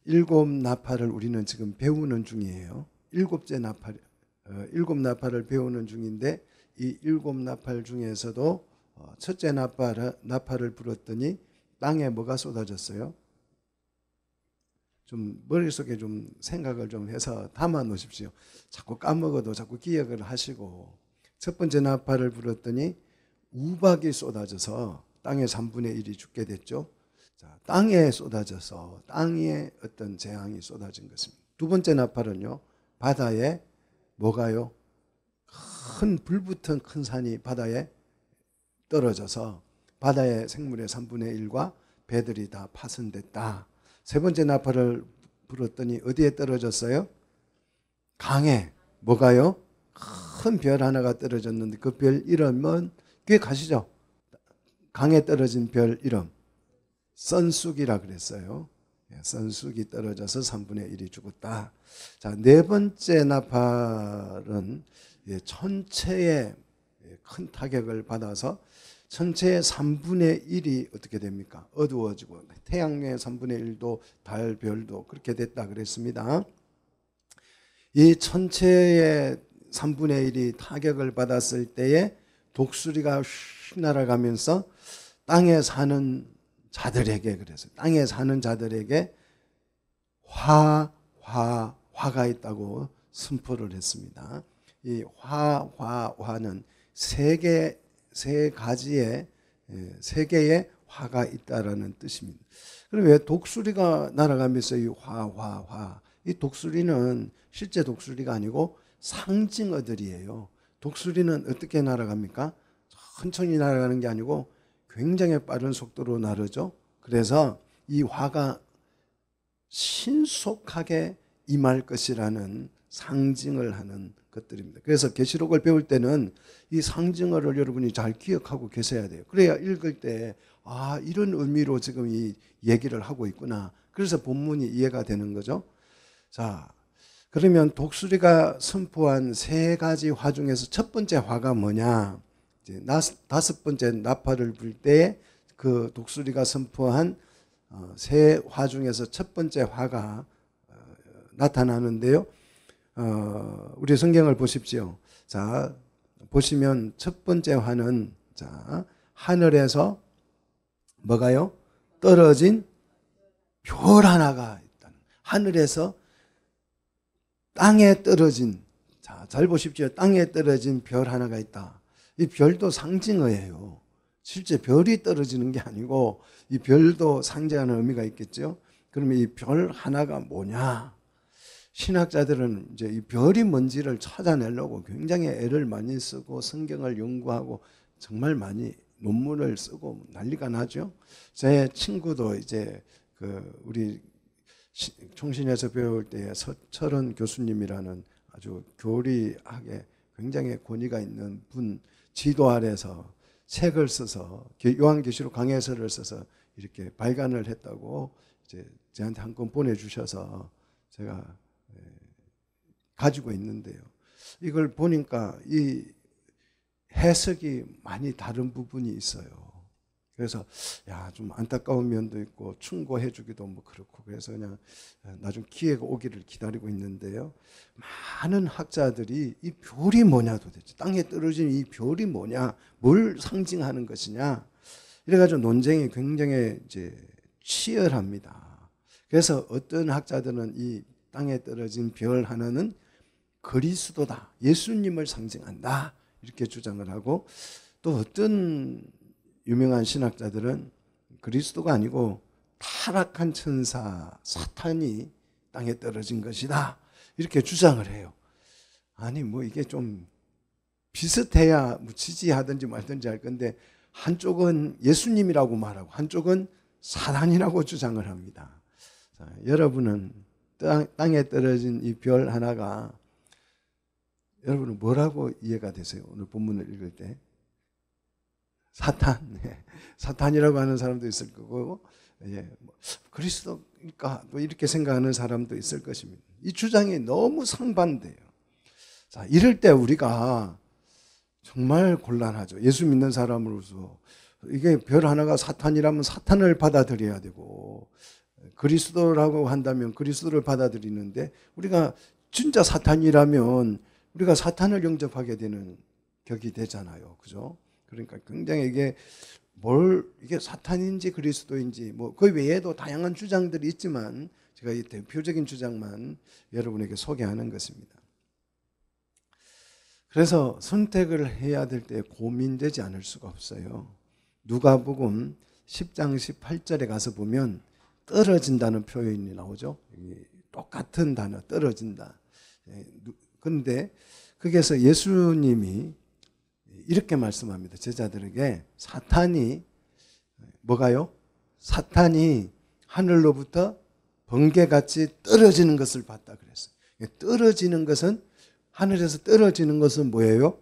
일곱 나팔을 우리는 지금 배우는 중이에요. 일곱 나팔을 배우는 중인데 이 일곱 나팔 중에서도 첫째 나팔을 불었더니 땅에 뭐가 쏟아졌어요? 좀 머릿속에 좀 생각을 좀 해서 담아 놓으십시오. 자꾸 까먹어도 자꾸 기억을 하시고, 첫 번째 나팔을 불었더니 우박이 쏟아져서 땅의 3분의 1이 죽게 됐죠. 자, 땅에 쏟아져서 땅에 어떤 재앙이 쏟아진 것입니다. 두 번째 나팔은요, 바다에 뭐가요? 큰 불붙은 큰 산이 바다에 떨어져서 바다의 생물의 3분의 1과 배들이 다 파손됐다. 세 번째 나팔을 불었더니 어디에 떨어졌어요? 강에. 뭐가요? 큰 별 하나가 떨어졌는데 그 별 이름은 기억하시죠? 강에 떨어진 별 이름 선쑥이라 그랬어요. 선쑥이 떨어져서 3분의 1이 죽었다. 자, 네 번째 나팔은 천체의 큰 타격을 받아서 천체의 3분의 1이 어떻게 됩니까? 어두워지고 태양의 3분의 1도 달, 별도 그렇게 됐다 그랬습니다. 이 천체의 3분의 1이 타격을 받았을 때에 독수리가 휙 날아가면서 땅에 사는 자들에게, 그래서 땅에 사는 자들에게 화가 있다고 선포를 했습니다. 이 화는 세 개의 화가 있다라는 뜻입니다. 그럼 왜 독수리가 날아가면서 이 이 독수리는 실제 독수리가 아니고 상징어들이에요. 독수리는 어떻게 날아갑니까? 천천히 날아가는 게 아니고 굉장히 빠른 속도로 나르죠. 그래서 이 화가 신속하게 임할 것이라는 상징을 하는 것들입니다. 그래서 계시록을 배울 때는 이 상징어를 여러분이 잘 기억하고 계셔야 돼요. 그래야 읽을 때 이런 의미로 지금 이 얘기를 하고 있구나. 그래서 본문이 이해가 되는 거죠. 자, 그러면 독수리가 선포한 세 가지 화 중에서 첫 번째 화가 뭐냐? 이제 다섯 번째 나팔을 불 때 그 독수리가 선포한 세 화 중에서 첫 번째 화가 나타나는데요. 우리 성경을 보십시오. 자, 보시면 첫 번째 화는 자, 하늘에서 뭐가요? 떨어진 별 하나가 있다. 하늘에서 땅에 떨어진, 자, 잘 보십시오. 땅에 떨어진 별 하나가 있다. 이 별도 상징어예요. 실제 별이 떨어지는 게 아니고 이 별도 상징하는 의미가 있겠죠. 그러면 이 별 하나가 뭐냐? 신학자들은 이제 이 별이 뭔지를 찾아내려고 굉장히 애를 많이 쓰고 성경을 연구하고 정말 많이 논문을 쓰고 난리가 나죠. 제 친구도 이제 우리 총신에서 배울 때 서철원 교수님이라는 아주 교리학에 굉장히 권위가 있는 분 지도 아래서 책을 써서 요한계시록 강해설을 써서 이렇게 발간을 했다고 이제 저한테 한 권 보내주셔서 제가 가지고 있는데요. 이걸 보니까 이 해석이 많이 다른 부분이 있어요. 그래서 좀 안타까운 면도 있고 충고해 주기도 뭐 그렇고 그래서 그냥 나중 기회가 오기를 기다리고 있는데요. 많은 학자들이 이 별이 뭐냐 도대체 땅에 떨어진 이 별이 뭐냐 뭘 상징하는 것이냐 이래가지고 논쟁이 굉장히 이제 치열합니다. 그래서 어떤 학자들은 이 땅에 떨어진 별 하나는 그리스도다, 예수님을 상징한다 이렇게 주장을 하고 또 어떤 유명한 신학자들은 그리스도가 아니고 타락한 천사 사탄이 땅에 떨어진 것이다 이렇게 주장을 해요. 아니 뭐 이게 좀 비슷해야 뭐 지지하든지 말든지 할 건데 한쪽은 예수님이라고 말하고 한쪽은 사탄이라고 주장을 합니다. 자, 여러분은 땅에 떨어진 이 별 하나가 여러분은 뭐라고 이해가 되세요? 오늘 본문을 읽을 때 사탄, 사탄이라고 하는 사람도 있을 거고, 그리스도니까 또 이렇게 생각하는 사람도 있을 것입니다. 이 주장이 너무 상반돼요. 자, 이럴 때 우리가 정말 곤란하죠. 예수 믿는 사람으로서 이게 별 하나가 사탄이라면 사탄을 받아들여야 되고, 그리스도라고 한다면 그리스도를 받아들이는데 우리가 진짜 사탄이라면 우리가 사탄을 영접하게 되는 격이 되잖아요. 그죠? 그러니까 굉장히 이게 사탄인지 그리스도인지 그 외에도 다양한 주장들이 있지만 제가 이 대표적인 주장만 여러분에게 소개하는 것입니다. 그래서 선택을 해야 될 때 고민되지 않을 수가 없어요. 누가복음 10장 18절에 가서 보면 떨어진다는 표현이 나오죠. 똑같은 단어 떨어진다. 그런데 거기에서 예수님이 이렇게 말씀합니다. 제자들에게 사탄이 뭐가요? 사탄이 하늘로부터 번개같이 떨어지는 것을 봤다 그랬어요. 떨어지는 것은 하늘에서 떨어지는 것은 뭐예요?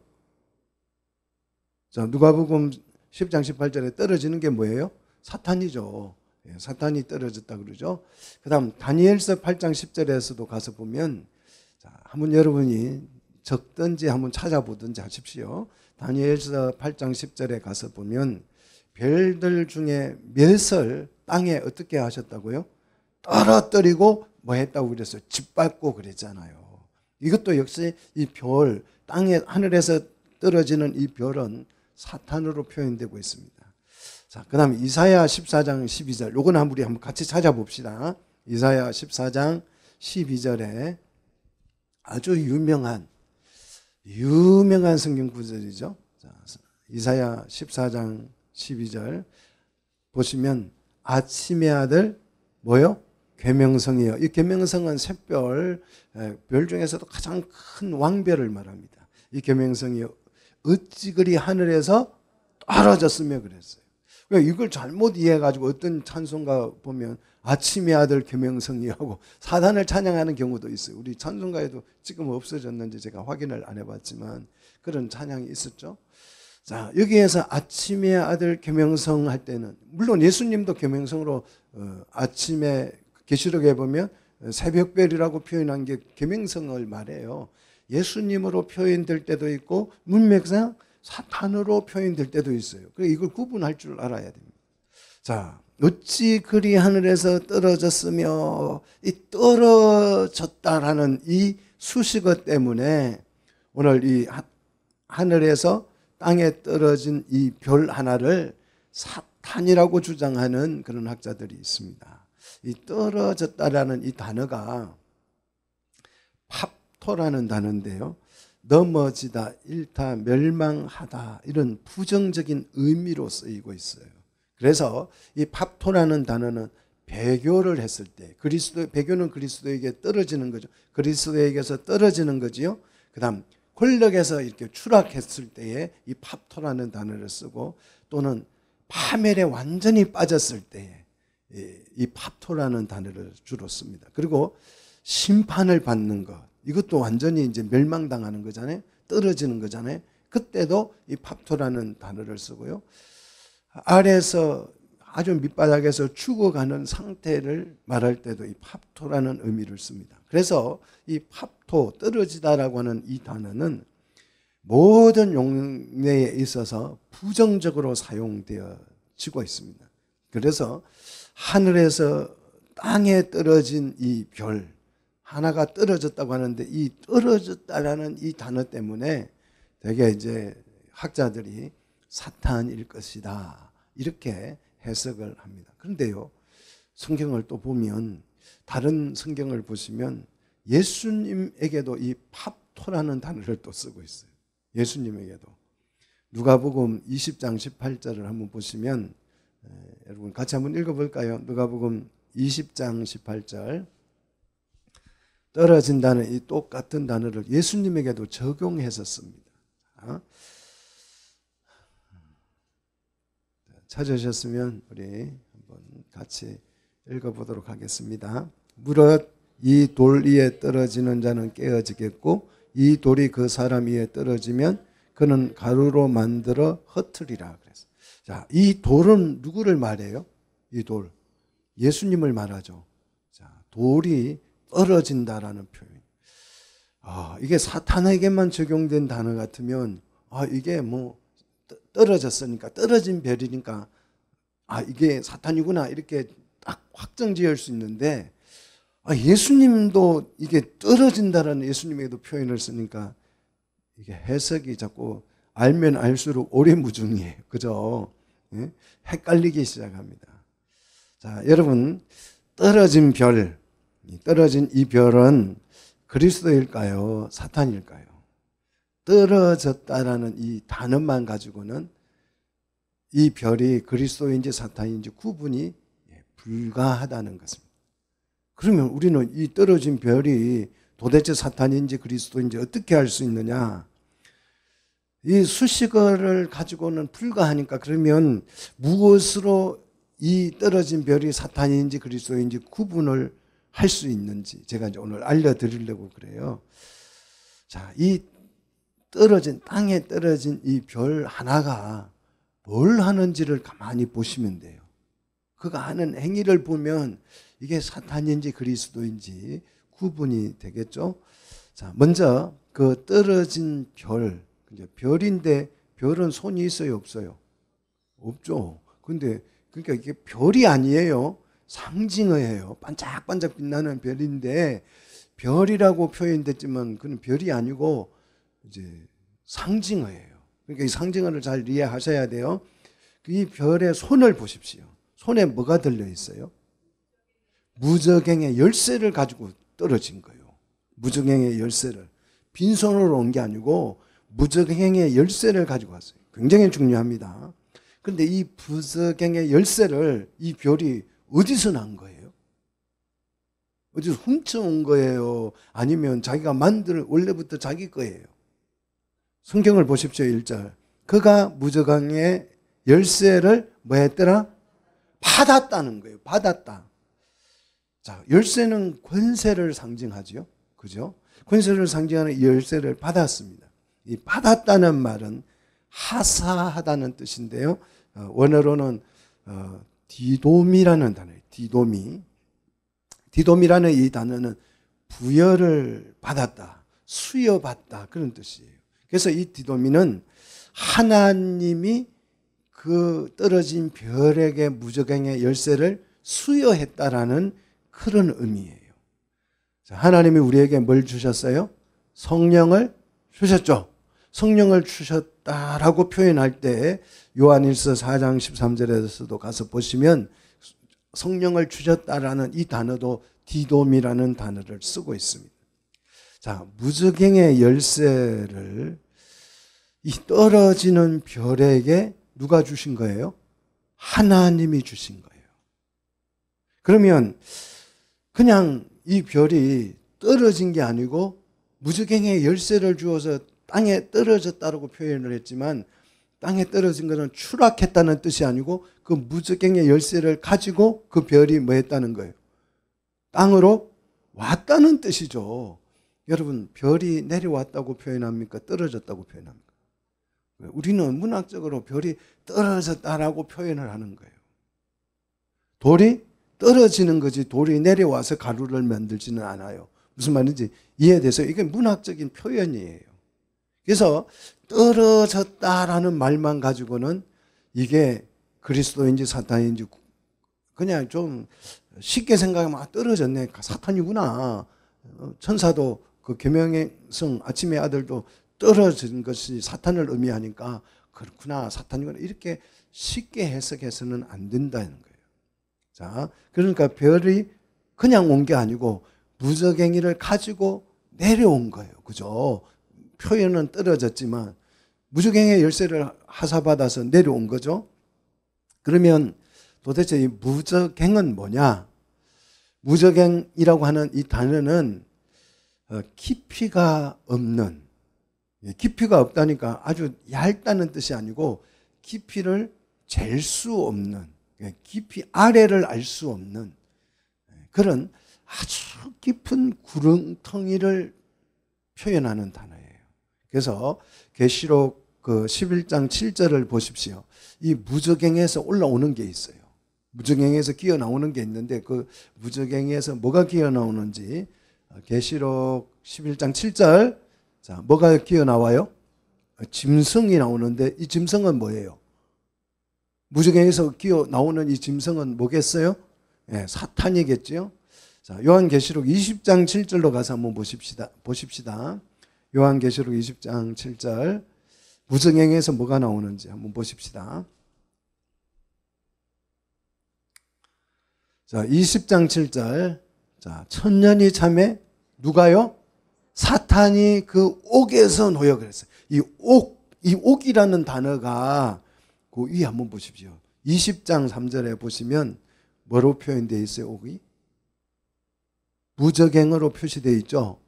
자, 누가복음 10장 18절에 떨어지는 게 뭐예요? 사탄이죠. 사탄이 떨어졌다 그러죠. 그 다음 다니엘서 8장 10절에서도 가서 보면 자, 한번 여러분이 적든지 한번 찾아보든지 하십시오. 다니엘서 8장 10절에 가서 보면 별들 중에 몇을 땅에 어떻게 하셨다고요? 떨어뜨리고 뭐 했다고 그랬어요? 짓밟고 그랬잖아요. 이것도 역시 이 별, 땅에 하늘에서 떨어지는 이 별은 사탄으로 표현되고 있습니다. 자, 그 다음에 이사야 14장 12절 요건 우리 한번 같이 찾아봅시다. 이사야 14장 12절에 아주 유명한 성경 구절이죠. 자, 이사야 14장 12절 보시면 아침의 아들 뭐요? 계명성이요. 이 계명성은 샛별 별 중에서도 가장 큰 왕별을 말합니다. 이 계명성이요. 어찌 그리 하늘에서 떨어졌으며 그랬어요. 이걸 잘못 이해해가지고 어떤 찬송가 보면 아침의 아들 계명성이하고 사단을 찬양하는 경우도 있어요. 우리 찬송가에도 지금 없어졌는지 제가 확인을 안 해봤지만 그런 찬양이 있었죠. 자, 여기에서 아침의 아들 계명성 할 때는 물론 예수님도 계명성으로 아침에 계시록에 보면 새벽별이라고 표현한 게 계명성을 말해요. 예수님으로 표현될 때도 있고 문맥상 사탄으로 표현될 때도 있어요. 그래서 이걸 구분할 줄 알아야 됩니다. 자, 어찌 그리 하늘에서 떨어졌으며 이 떨어졌다라는 이 수식어 때문에 오늘 이 하늘에서 땅에 떨어진 이 별 하나를 사탄이라고 주장하는 그런 학자들이 있습니다. 이 떨어졌다라는 이 단어가 팝토라는 단어인데요. 넘어지다, 잃다, 멸망하다 이런 부정적인 의미로 쓰이고 있어요. 그래서 이 팝토라는 단어는 배교를 했을 때 배교는 그리스도에게 떨어지는 거죠. 그리스도에게서 떨어지는 거지요. 그다음 권력에서 이렇게 추락했을 때에 이 팝토라는 단어를 쓰고 또는 파멸에 완전히 빠졌을 때에 이 팝토라는 단어를 주로 씁니다. 그리고 심판을 받는 것 이것도 완전히 이제 멸망당하는 거잖아요. 떨어지는 거잖아요. 그때도 이 팝토라는 단어를 쓰고요. 아래에서 아주 밑바닥에서 죽어가는 상태를 말할 때도 이 팝토라는 의미를 씁니다. 그래서 이 팝토, 떨어지다라고 하는 이 단어는 모든 용례에 있어서 부정적으로 사용되어지고 있습니다. 그래서 하늘에서 땅에 떨어진 이 별 하나가 떨어졌다고 하는데 이 떨어졌다라는 이 단어 때문에 되게 이제 학자들이 사탄일 것이다 이렇게 해석을 합니다. 그런데요, 성경을 또 보면 다른 성경을 보시면 예수님에게도 이 팝토라는 단어를 또 쓰고 있어요. 예수님에게도 누가복음 20장 18절을 한번 보시면 여러분 같이 한번 읽어볼까요? 누가복음 20장 18절 떨어진다는 이 똑같은 단어를 예수님에게도 적용해서 씁니다. 찾으셨으면 우리 한번 같이 읽어보도록 하겠습니다. 무릇 이 돌 위에 떨어지는 자는 깨어지겠고 이 돌이 그 사람 위에 떨어지면 그는 가루로 만들어 흩으리라 그랬어요. 자, 이 돌은 누구를 말해요? 이 돌 예수님을 말하죠. 자, 돌이 떨어진다라는 표현. 이게 사탄에게만 적용된 단어 같으면 이게 뭐 떨어졌으니까 떨어진 별이니까 이게 사탄이구나 이렇게 딱 확정지을 수 있는데 예수님도 이게 떨어진다라는 예수님에게도 표현을 쓰니까 이게 해석이 자꾸 알면 알수록 오래무중이에요. 그죠? 예? 헷갈리기 시작합니다. 자, 여러분, 떨어진 별, 떨어진 이 별은 그리스도일까요? 사탄일까요? 떨어졌다라는 이 단어만 가지고는 이 별이 그리스도인지 사탄인지 구분이 불가하다는 것입니다. 그러면 우리는 이 떨어진 별이 도대체 사탄인지 그리스도인지 어떻게 알 수 있느냐? 이 수식어를 가지고는 불가하니까 그러면 무엇으로 이 떨어진 별이 사탄인지 그리스도인지 구분을 할 수 있는지 제가 이제 오늘 알려드리려고 그래요. 자, 이 땅에 떨어진 이 별 하나가 뭘 하는지를 가만히 보시면 돼요. 그가 하는 행위를 보면 이게 사탄인지 그리스도인지 구분이 되겠죠. 자, 먼저 그 떨어진 별, 별인데 별은 손이 있어요, 없어요? 없죠. 근데 그러니까 이게 별이 아니에요. 상징어예요. 반짝반짝 빛나는 별인데 별이라고 표현됐지만 그는 별이 아니고 이제 상징어예요. 그러니까 이 상징어를 잘 이해하셔야 돼요. 이 별의 손을 보십시오. 손에 뭐가 들려 있어요? 무저갱의 열쇠를 가지고 떨어진 거예요. 무저갱의 열쇠를. 빈손으로 온 게 아니고 무저갱의 열쇠를 가지고 왔어요. 굉장히 중요합니다. 그런데 이 무저갱의 열쇠를 이 별이 어디서 난 거예요? 어디서 훔쳐온 거예요? 아니면 자기가 원래부터 자기 거예요? 성경을 보십시오. 1절. 그가 무저갱의 열쇠를 뭐 했더라? 받았다는 거예요. 받았다. 자, 열쇠는 권세를 상징하죠. 그죠? 권세를 상징하는 이 열쇠를 받았습니다. 이 받았다는 말은 하사하다는 뜻인데요. 원어로는 디도미라는 단어예요. 디도미. 디도미라는 이 단어는 부여를 받았다, 수여받다 그런 뜻이에요. 그래서 이 디도미는 하나님이 그 떨어진 별에게 무저갱의 열쇠를 수여했다라는 그런 의미예요. 자, 하나님이 우리에게 뭘 주셨어요? 성령을 주셨죠. 성령을 주셨다라고 표현할 때 요한일서 4장 13절에서도 가서 보시면 성령을 주셨다라는 이 단어도 디돔이라는 단어를 쓰고 있습니다. 자, 무저갱의 열쇠를 이 떨어지는 별에게 누가 주신 거예요? 하나님이 주신 거예요. 그러면 그냥 이 별이 떨어진 게 아니고 무저갱의 열쇠를 주어서 땅에 떨어졌다고 표현을 했지만 땅에 떨어진 것은 추락했다는 뜻이 아니고 그 무저갱의 열쇠를 가지고 그 별이 뭐 했다는 거예요? 땅으로 왔다는 뜻이죠. 여러분, 별이 내려왔다고 표현합니까? 떨어졌다고 표현합니까? 우리는 문학적으로 별이 떨어졌다라고 표현을 하는 거예요. 돌이 떨어지는 거지 돌이 내려와서 가루를 만들지는 않아요. 무슨 말인지 이해돼서 이게 문학적인 표현이에요. 그래서 떨어졌다라는 말만 가지고는 이게 그리스도인지 사탄인지 그냥 좀 쉽게 생각하면 떨어졌네. 사탄이구나. 천사도 그 계명성 아침의 아들도 떨어진 것이 사탄을 의미하니까 그렇구나. 사탄이구나. 이렇게 쉽게 해석해서는 안 된다는 거예요. 자, 그러니까 별이 그냥 온 게 아니고 무저갱이를 가지고 내려온 거예요. 그죠? 표현은 떨어졌지만 무저갱의 열쇠를 하사받아서 내려온 거죠. 그러면 도대체 이 무저갱은 뭐냐? 무저갱이라고 하는 이 단어는 깊이가 없는, 깊이가 없다니까 아주 얇다는 뜻이 아니고 깊이를 잴 수 없는, 깊이 아래를 알 수 없는 그런 아주 깊은 구렁텅이를 표현하는 단어예요. 그래서 계시록 그 11장 7절을 보십시오. 이 무저갱에서 올라오는 게 있어요. 무저갱에서 기어 나오는 게 있는데 그 무저갱에서 뭐가 기어 나오는지 계시록 11장 7절. 자, 뭐가 기어 나와요? 짐승이 나오는데 이 짐승은 뭐예요? 무저갱에서 기어 나오는 이 짐승은 뭐겠어요? 예, 사탄이겠죠. 자, 요한계시록 20장 7절로 가서 한번 보십시다. 요한계시록 20장 7절. 무저갱에서 뭐가 나오는지 한번 보십시다. 자, 20장 7절. 자, 천년이 참에 누가요? 사탄이 그 옥에서 놓여 그랬어요. 이 옥이라는 단어가 그 위에 한번 보십시오. 20장 3절에 보시면 뭐로 표현되어 있어요, 옥이? 무저갱으로 표시되어 있죠.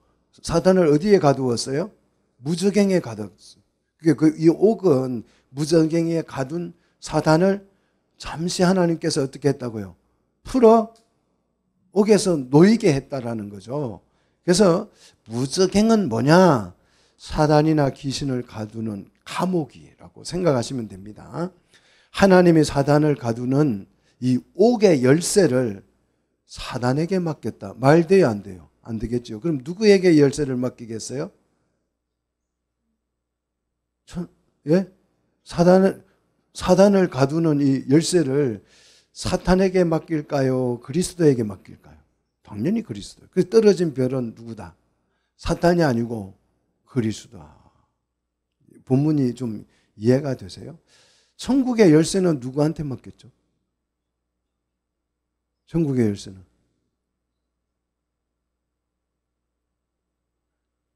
사탄을 어디에 가두었어요? 무저갱에 가두었어요. 이 옥은 무저갱에 가둔 사탄을 잠시 하나님께서 어떻게 했다고요? 풀어 옥에서 놓이게 했다라는 거죠. 그래서 무저갱은 뭐냐? 사단이나 귀신을 가두는 감옥이라고 생각하시면 됩니다. 하나님이 사단을 가두는 이 옥의 열쇠를 사단에게 맡겼다. 말 돼요, 안 돼요? 안 되겠죠. 그럼 누구에게 열쇠를 맡기겠어요? 예? 사단을 가두는 이 열쇠를 사탄에게 맡길까요? 그리스도에게 맡길까요? 당연히 그리스도. 그래서 떨어진 별은 누구다? 사탄이 아니고 그리스도다. 본문이 좀 이해가 되세요? 천국의 열쇠는 누구한테 맡겼죠? 천국의 열쇠는.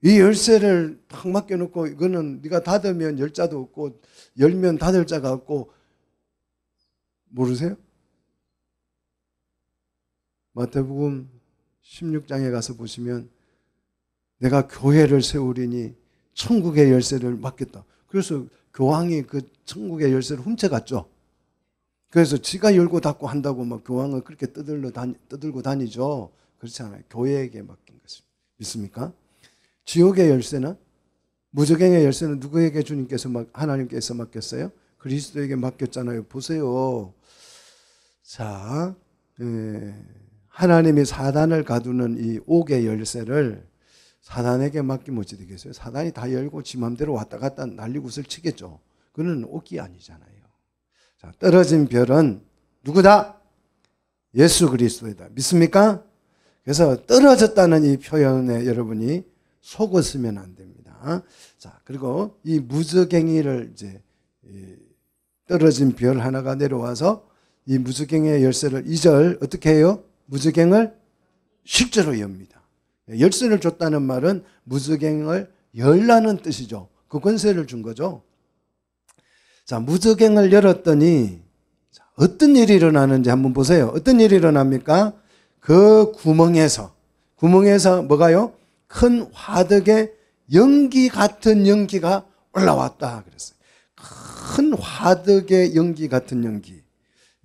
이 열쇠를 딱 맡겨놓고 이거는 네가 닫으면 열 자도 없고 열면 닫을 자가 없고 모르세요? 마태복음 16장에 가서 보시면 내가 교회를 세우리니 천국의 열쇠를 맡겼다. 그래서 교황이 그 천국의 열쇠를 훔쳐갔죠. 그래서 지가 열고 닫고 한다고 막 교황을 그렇게 떠들고 다니죠. 그렇지 않아요. 교회에게 맡긴 것입니다. 믿습니까? 지옥의 열쇠는, 무저갱의 열쇠는 누구에게 하나님께서 맡겼어요? 그리스도에게 맡겼잖아요. 보세요. 자, 하나님이 사단을 가두는 이 옥의 열쇠를 사단에게 맡기면 어찌 되겠어요? 사단이 다 열고 지 맘대로 왔다 갔다 난리굿을 치겠죠. 그는 옥이 아니잖아요. 자, 떨어진 별은 누구다? 예수 그리스도이다. 믿습니까? 그래서 떨어졌다는 이 표현에 여러분이 속았으면 안 됩니다. 자, 그리고 이 무저갱이를 이제 떨어진 별 하나가 내려와서 이 무저갱의 열쇠를 2절 어떻게 해요? 무저갱을 실제로 엽니다. 열쇠를 줬다는 말은 무저갱을 열라는 뜻이죠. 그 권세를 준 거죠. 자, 무저갱을 열었더니 어떤 일이 일어나는지 한번 보세요. 어떤 일이 일어납니까? 그 구멍에서 뭐가요? 큰 화덕에 연기 같은 연기가 올라왔다 그랬어요. 큰 화덕의 연기 같은 연기,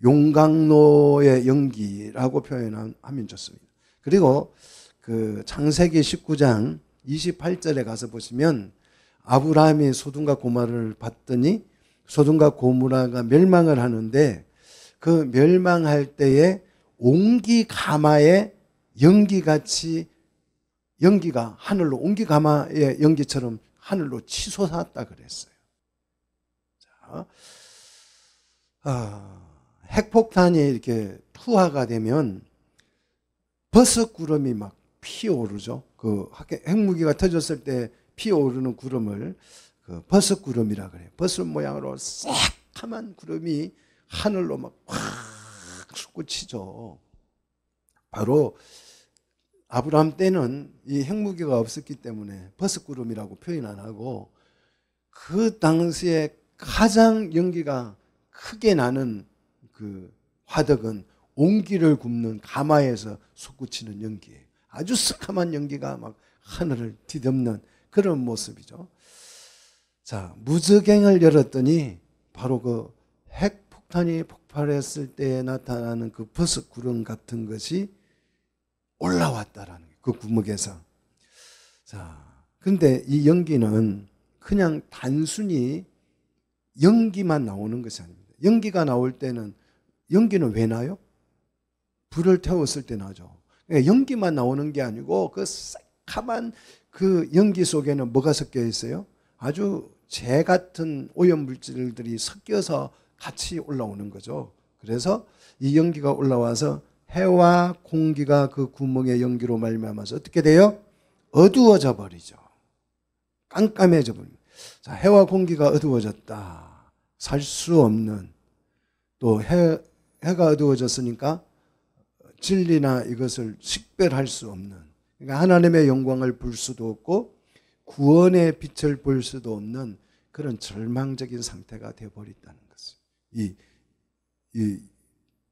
용광로의 연기라고 표현하면 좋습니다. 그리고 그 창세기 19장 28절에 가서 보시면 아브라함이 소돔과 고모라를 봤더니 소돔과 고모라가 멸망을 하는데 그 멸망할 때에 옹기가마의 연기같이 연기가 하늘로 옹기가마의 연기처럼 하늘로 치솟았다 그랬어요. 자, 핵폭탄이 이렇게 투하가 되면 버섯 구름이 막 피어오르죠. 그 핵무기가 터졌을 때 피어오르는 구름을 그 버섯 구름이라 그래요. 버섯 모양으로 새카만 구름이 하늘로 막 확 솟구치죠. 바로 아브라함 때는 이 핵무기가 없었기 때문에 버섯 구름이라고 표현 안 하고 그 당시에 가장 연기가 크게 나는 그 화덕은 옹기를 굽는 가마에서 솟구치는 연기예요. 아주 새카만 연기가 막 하늘을 뒤덮는 그런 모습이죠. 자, 무저갱을 열었더니 바로 그 핵폭탄이 폭발했을 때 나타나는 그 버섯 구름 같은 것이 올라왔다라는 거예요. 그 구멍에서. 자, 근데 이 연기는 그냥 단순히 연기만 나오는 것이 아닙니다. 연기가 나올 때는 연기는 왜 나요? 불을 태웠을 때 나죠. 연기만 나오는 게 아니고 그 새카만 그 연기 속에는 뭐가 섞여 있어요? 아주 재 같은 오염물질들이 섞여서 같이 올라오는 거죠. 그래서 이 연기가 올라와서 해와 공기가 그 구멍의 연기로 말미암아서 어떻게 돼요? 어두워져 버리죠. 깜깜해져 버립니다. 자, 해와 공기가 어두워졌다. 살 수 없는, 또 해가 어두워졌으니까 진리나 이것을 식별할 수 없는, 그러니까 하나님의 영광을 볼 수도 없고 구원의 빛을 볼 수도 없는 그런 절망적인 상태가 되어버렸다는 것을. 이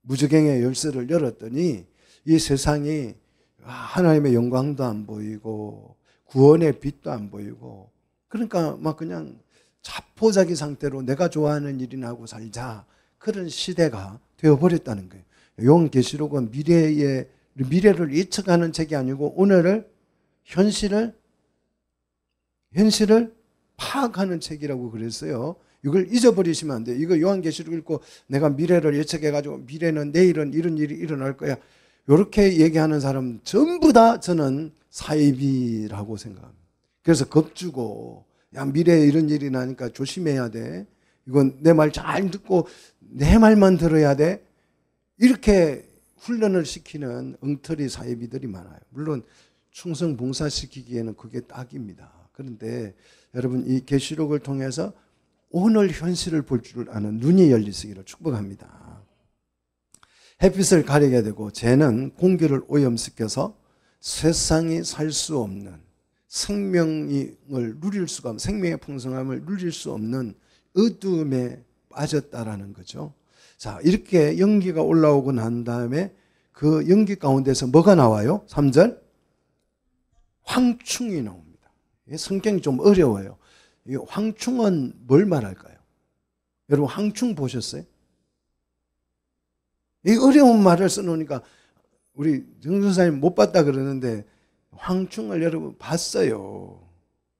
무저갱의 열쇠를 열었더니 이 세상이 하나님의 영광도 안 보이고 구원의 빛도 안 보이고, 그러니까 막 그냥 자포자기 상태로 내가 좋아하는 일이나 하고 살자, 그런 시대가 되어버렸다는 거예요. 요한계시록은 미래를 예측하는 책이 아니고 오늘을, 현실을 파악하는 책이라고 그랬어요. 이걸 잊어버리시면 안 돼요. 이거 요한계시록 읽고 내가 미래를 예측해가지고 미래는 내일은 이런 일이 일어날 거야, 이렇게 얘기하는 사람 전부 다 저는 사이비라고 생각합니다. 그래서 겁주고, 야, 미래에 이런 일이 나니까 조심해야 돼, 이건 내 말 잘 듣고 내 말만 들어야 돼, 이렇게 훈련을 시키는 엉터리 사이비들이 많아요. 물론 충성 봉사시키기에는 그게 딱입니다. 그런데 여러분, 이 계시록을 통해서 오늘 현실을 볼 줄 아는 눈이 열리시기를 축복합니다. 햇빛을 가리게 되고 재는 공기를 오염시켜서 세상이 살 수 없는, 생명을 누릴 수가 없는, 생명의 풍성함을 누릴 수 없는 어둠에 빠졌다라는 거죠. 자, 이렇게 연기가 올라오고 난 다음에 그 연기 가운데서 뭐가 나와요? 3절, 황충이 나옵니다. 성경이 좀 어려워요. 이 황충은 뭘 말할까요? 여러분, 황충 보셨어요? 이 어려운 말을 써놓으니까 우리 정선사님 못 봤다 그러는데, 황충을 여러분 봤어요.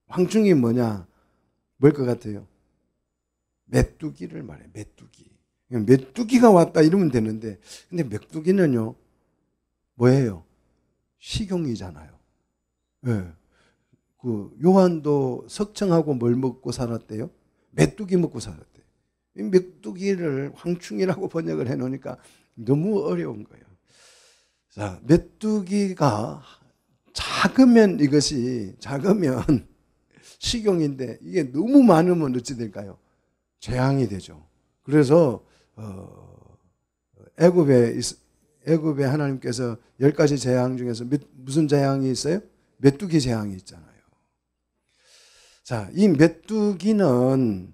황충이 뭐냐? 뭘 것 같아요? 메뚜기를 말해요. 메뚜기. 메뚜기가 왔다 이러면 되는데, 근데 메뚜기는요, 뭐예요? 식용이잖아요. 네. 그 요한도 석청하고 뭘 먹고 살았대요? 메뚜기 먹고 살았대요. 이 메뚜기를 황충이라고 번역을 해놓으니까 너무 어려운 거예요. 자, 메뚜기가 작으면 식용인데 이게 너무 많으면 어찌 될까요? 재앙이 되죠. 그래서 애굽에 하나님께서 10가지 재앙 중에서 무슨 재앙이 있어요? 메뚜기 재앙이 있잖아요. 자, 이 메뚜기는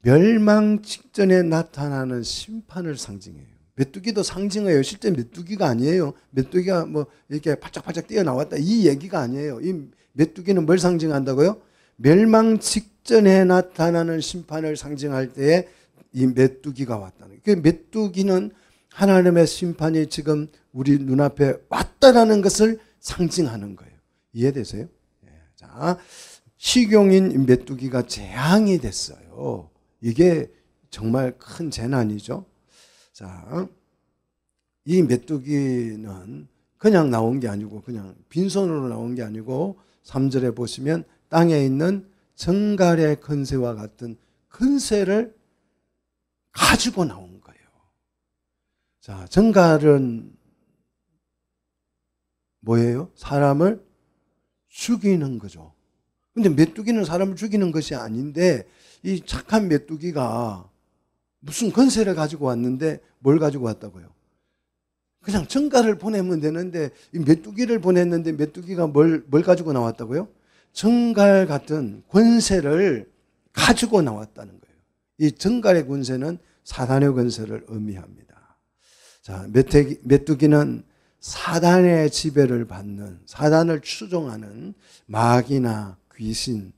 멸망 직전에 나타나는 심판을 상징해요. 메뚜기도 상징해요. 실제 메뚜기가 아니에요. 메뚜기가 뭐 이렇게 바짝바짝 뛰어나왔다, 이 얘기가 아니에요. 이 메뚜기는 뭘 상징한다고요? 멸망 직전에 나타나는 심판을 상징할 때에 이 메뚜기가 왔다는 거예요. 그 메뚜기는 하나님의 심판이 지금 우리 눈앞에 왔다라는 것을 상징하는 거예요. 이해되세요? 자, 식용인 메뚜기가 재앙이 됐어요. 이게 정말 큰 재난이죠. 자, 이 메뚜기는 그냥 나온 게 아니고, 그냥 빈손으로 나온 게 아니고 3절에 보시면 땅에 있는 정갈의 권세와 같은 권세를 가지고 나온 거예요. 자, 정갈은 뭐예요? 사람을 죽이는 거죠. 근데 메뚜기는 사람을 죽이는 것이 아닌데, 이 착한 메뚜기가 무슨 권세를 가지고 왔는데 뭘 가지고 왔다고요? 그냥 정갈을 보내면 되는데 이 메뚜기를 보냈는데 메뚜기가 뭘 가지고 나왔다고요? 정갈 같은 권세를 가지고 나왔다는 거예요. 이 정갈의 권세는 사단의 권세를 의미합니다. 자, 메뚜기는 사단의 지배를 받는, 사단을 추종하는 마귀나 귀신,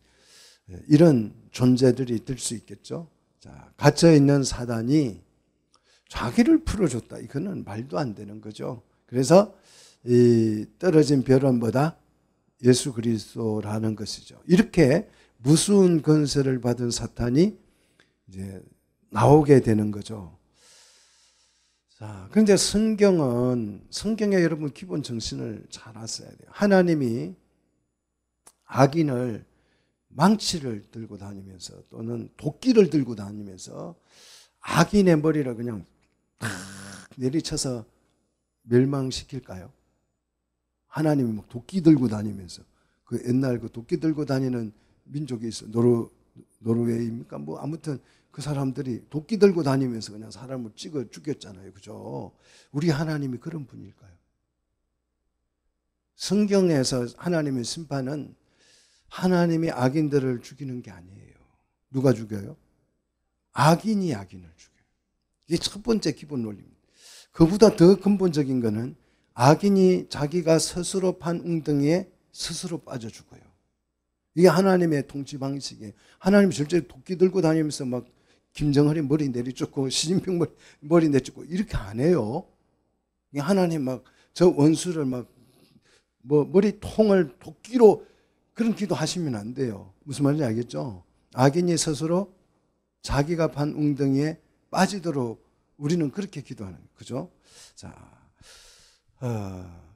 이런 존재들이 될 수 있겠죠. 자, 갇혀있는 사단이 자기를 풀어줬다, 이거는 말도 안 되는 거죠. 그래서 이 떨어진 별은 뭐다? 예수 그리스도라는 것이죠. 이렇게 무서운 권세를 받은 사탄이 이제 나오게 되는 거죠. 자, 그런데 성경에 여러분 기본 정신을 잘 아셔야 돼요. 하나님이 악인을 망치를 들고 다니면서 또는 도끼를 들고 다니면서 악인의 머리를 그냥 탁 내리쳐서 멸망시킬까요? 하나님이 막 도끼 들고 다니면서, 그 옛날 그 도끼 들고 다니는 민족이 있어. 노르웨이입니까? 뭐 아무튼 그 사람들이 도끼 들고 다니면서 그냥 사람을 찍어 죽였잖아요. 그죠? 우리 하나님이 그런 분일까요? 성경에서 하나님의 심판은 하나님이 악인들을 죽이는 게 아니에요. 누가 죽여요? 악인이 악인을 죽여요. 이게 첫 번째 기본 논리입니다. 그보다 더 근본적인 거는 악인이 자기가 스스로 판 웅덩이에 스스로 빠져 죽어요. 이게 하나님의 통치 방식이에요. 하나님 실제 도끼 들고 다니면서 막 김정은이 머리 내리쫓고 시진핑 머리 내쫓고 이렇게 안 해요. 하나님 막 저 원수를 막 뭐 머리통을 도끼로 그런 기도 하시면 안 돼요. 무슨 말인지 알겠죠? 악인이 스스로 자기가 판 웅덩이에 빠지도록 우리는 그렇게 기도하는 거죠. 그죠? 자,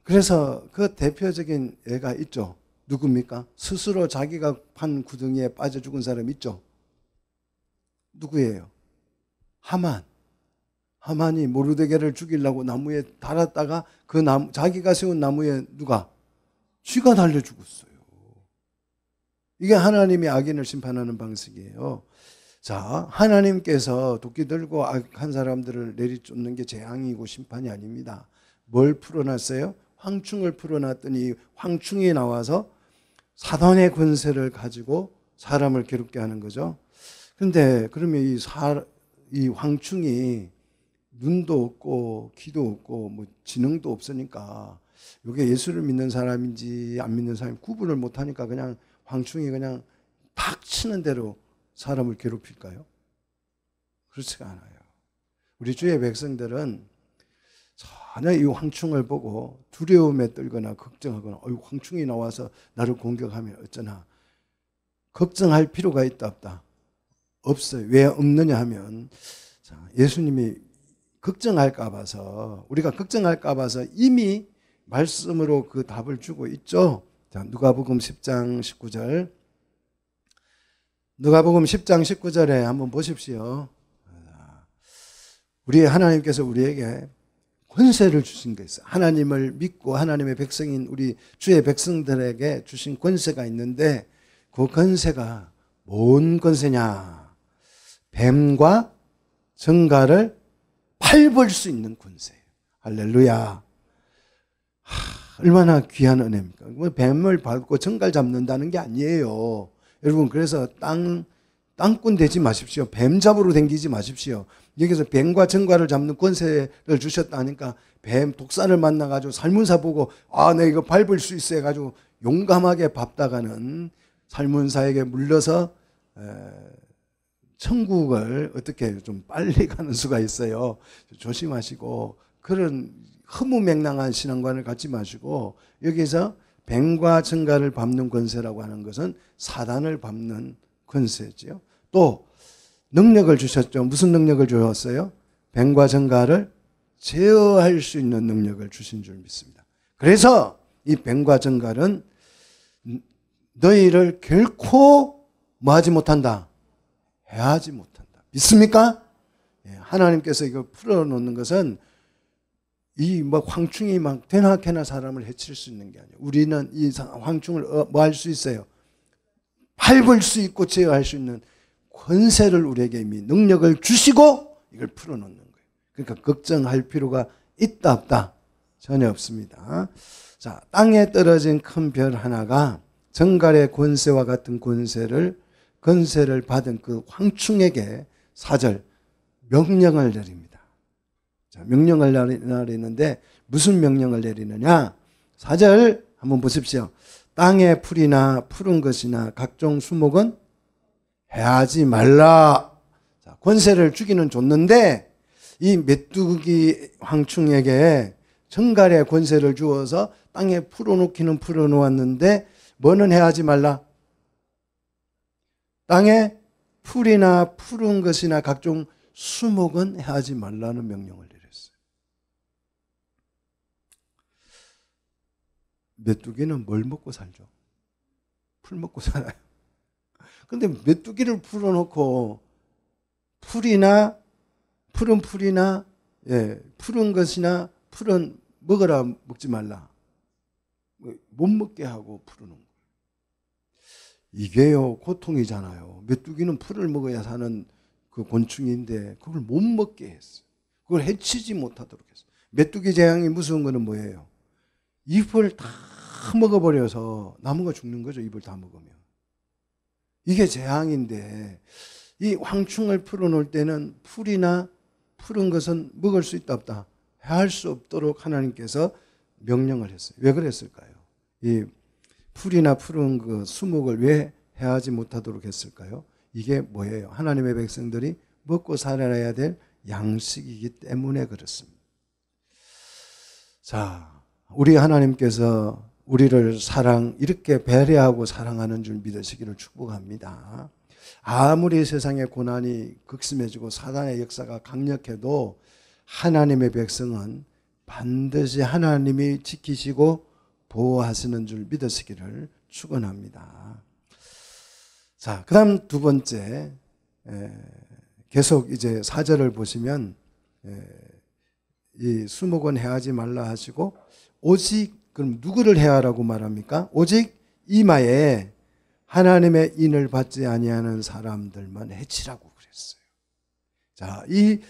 그래서 그 대표적인 예가 있죠. 누굽니까? 스스로 자기가 판 구덩이에 빠져 죽은 사람 있죠? 누구예요? 하만. 하만이 모르드게를 죽이려고 나무에 달았다가 그 나무, 자기가 세운 나무에 누가? 쥐가 달려 죽었어요. 이게 하나님이 악인을 심판하는 방식이에요. 자, 하나님께서 도끼 들고 악한 사람들을 내리쫓는 게 재앙이고 심판이 아닙니다. 뭘 풀어놨어요? 황충을 풀어놨더니 황충이 나와서 사단의 권세를 가지고 사람을 괴롭게 하는 거죠. 그런데 그러면 이 황충이 눈도 없고 귀도 없고 뭐 지능도 없으니까 이게 예수를 믿는 사람인지 안 믿는 사람인지 구분을 못하니까 그냥 황충이 그냥 탁 치는 대로 사람을 괴롭힐까요? 그렇지가 않아요. 우리 주의 백성들은 전혀 이 황충을 보고 두려움에 떨거나 걱정하거나 황충이 나와서 나를 공격하면 어쩌나 걱정할 필요가 있다 없다? 없어요. 왜 없느냐 하면 예수님이 걱정할까 봐서, 우리가 걱정할까 봐서 이미 말씀으로 그 답을 주고 있죠. 자, 누가복음 10장 19절. 누가복음 10장 19절에 한번 보십시오. 우리 하나님께서 우리에게 권세를 주신 게 있어요. 하나님을 믿고 하나님의 백성인 우리 주의 백성들에게 주신 권세가 있는데 그 권세가 뭔 권세냐? 뱀과 정갈을 밟을 수 있는 권세예요. 할렐루야. 얼마나 귀한 은혜입니까? 뱀을 밟고 정갈 잡는다는 게 아니에요. 여러분, 그래서 땅꾼 되지 마십시오. 뱀 잡으러 다니지 마십시오. 여기서 뱀과 정갈을 잡는 권세를 주셨다니까 뱀 독사를 만나가지고 살문사 보고 내가 이거 밟을 수 있어 해가지고 용감하게 밟다가는 살문사에게 물려서 천국을 어떻게 좀 빨리 가는 수가 있어요. 조심하시고 그런 허무맹랑한 신앙관을 갖지 마시고 여기서 뱀과 정갈을 밟는 권세라고 하는 것은 사단을 밟는 권세지요. 또 능력을 주셨죠. 무슨 능력을 주셨어요? 뱀과 정갈을 제어할 수 있는 능력을 주신 줄 믿습니다. 그래서 이 뱀과 정갈은 너희를 결코 뭐하지 못한다? 해하지 못한다. 믿습니까? 하나님께서 이걸 풀어놓는 것은 이 황충이 막 대낮에나 사람을 해칠 수 있는 게 아니에요. 우리는 이 황충을 뭐 할 수 있어요? 밟을 수 있고 제어할 수 있는 권세를 우리에게 이미 능력을 주시고 이걸 풀어놓는 거예요. 그러니까 걱정할 필요가 있다 없다? 전혀 없습니다. 자, 땅에 떨어진 큰 별 하나가 정갈의 권세와 같은 권세를 받은 그 황충에게 4절 명령을 내립니다. 자, 명령을 내리는데 무슨 명령을 내리느냐? 4절 한번 보십시오. 땅의 풀이나 푸른 것이나 각종 수목은 해하지 말라. 자, 권세를 주기는 줬는데 이 메뚜기 황충에게 정갈의 권세를 주어서 땅에 풀어놓기는 풀어놓았는데 뭐는 해하지 말라? 땅에 풀이나 푸른 것이나 각종 수목은 해하지 말라는 명령을 내렸어요. 메뚜기는 뭘 먹고 살죠? 풀 먹고 살아요. 근데 메뚜기를 풀어놓고 푸른 풀이나 푸른 것이나 푸른 먹어라 먹지 말라. 못 먹게 하고 풀어놓은 거예요. 이게요 고통이잖아요. 메뚜기는 풀을 먹어야 사는 그 곤충인데 그걸 못 먹게 했어요. 그걸 해치지 못하도록 했어요. 메뚜기 재앙이 무서운 거는 뭐예요? 잎을 다 먹어버려서 나무가 죽는 거죠. 잎을 다 먹으면. 이게 재앙인데 이 황충을 풀어놓을 때는 풀이나 푸른 것은 먹을 수 있다 없다 해할 수 없도록 하나님께서 명령을 했어요. 왜 그랬을까요? 이 풀이나 푸른 그 수목을 왜 해하지 못하도록 했을까요? 이게 뭐예요? 하나님의 백성들이 먹고 살아야 될 양식이기 때문에 그렇습니다. 자, 우리 하나님께서 우리를 이렇게 배려하고 사랑하는 줄 믿으시기를 축복합니다. 아무리 세상의 고난이 극심해지고 사단의 역사가 강력해도 하나님의 백성은 반드시 하나님이 지키시고 보호하시는 줄 믿으시기를 축원합니다. 자, 그 다음 두 번째, 계속 이제 4절을 보시면 이 수목은 해하지 말라 하시고 오직 그럼 누구를 해하라고 말합니까? 오직 이마에 하나님의 인을 받지 아니하는 사람들만 해치라고 그랬어요. 자, 이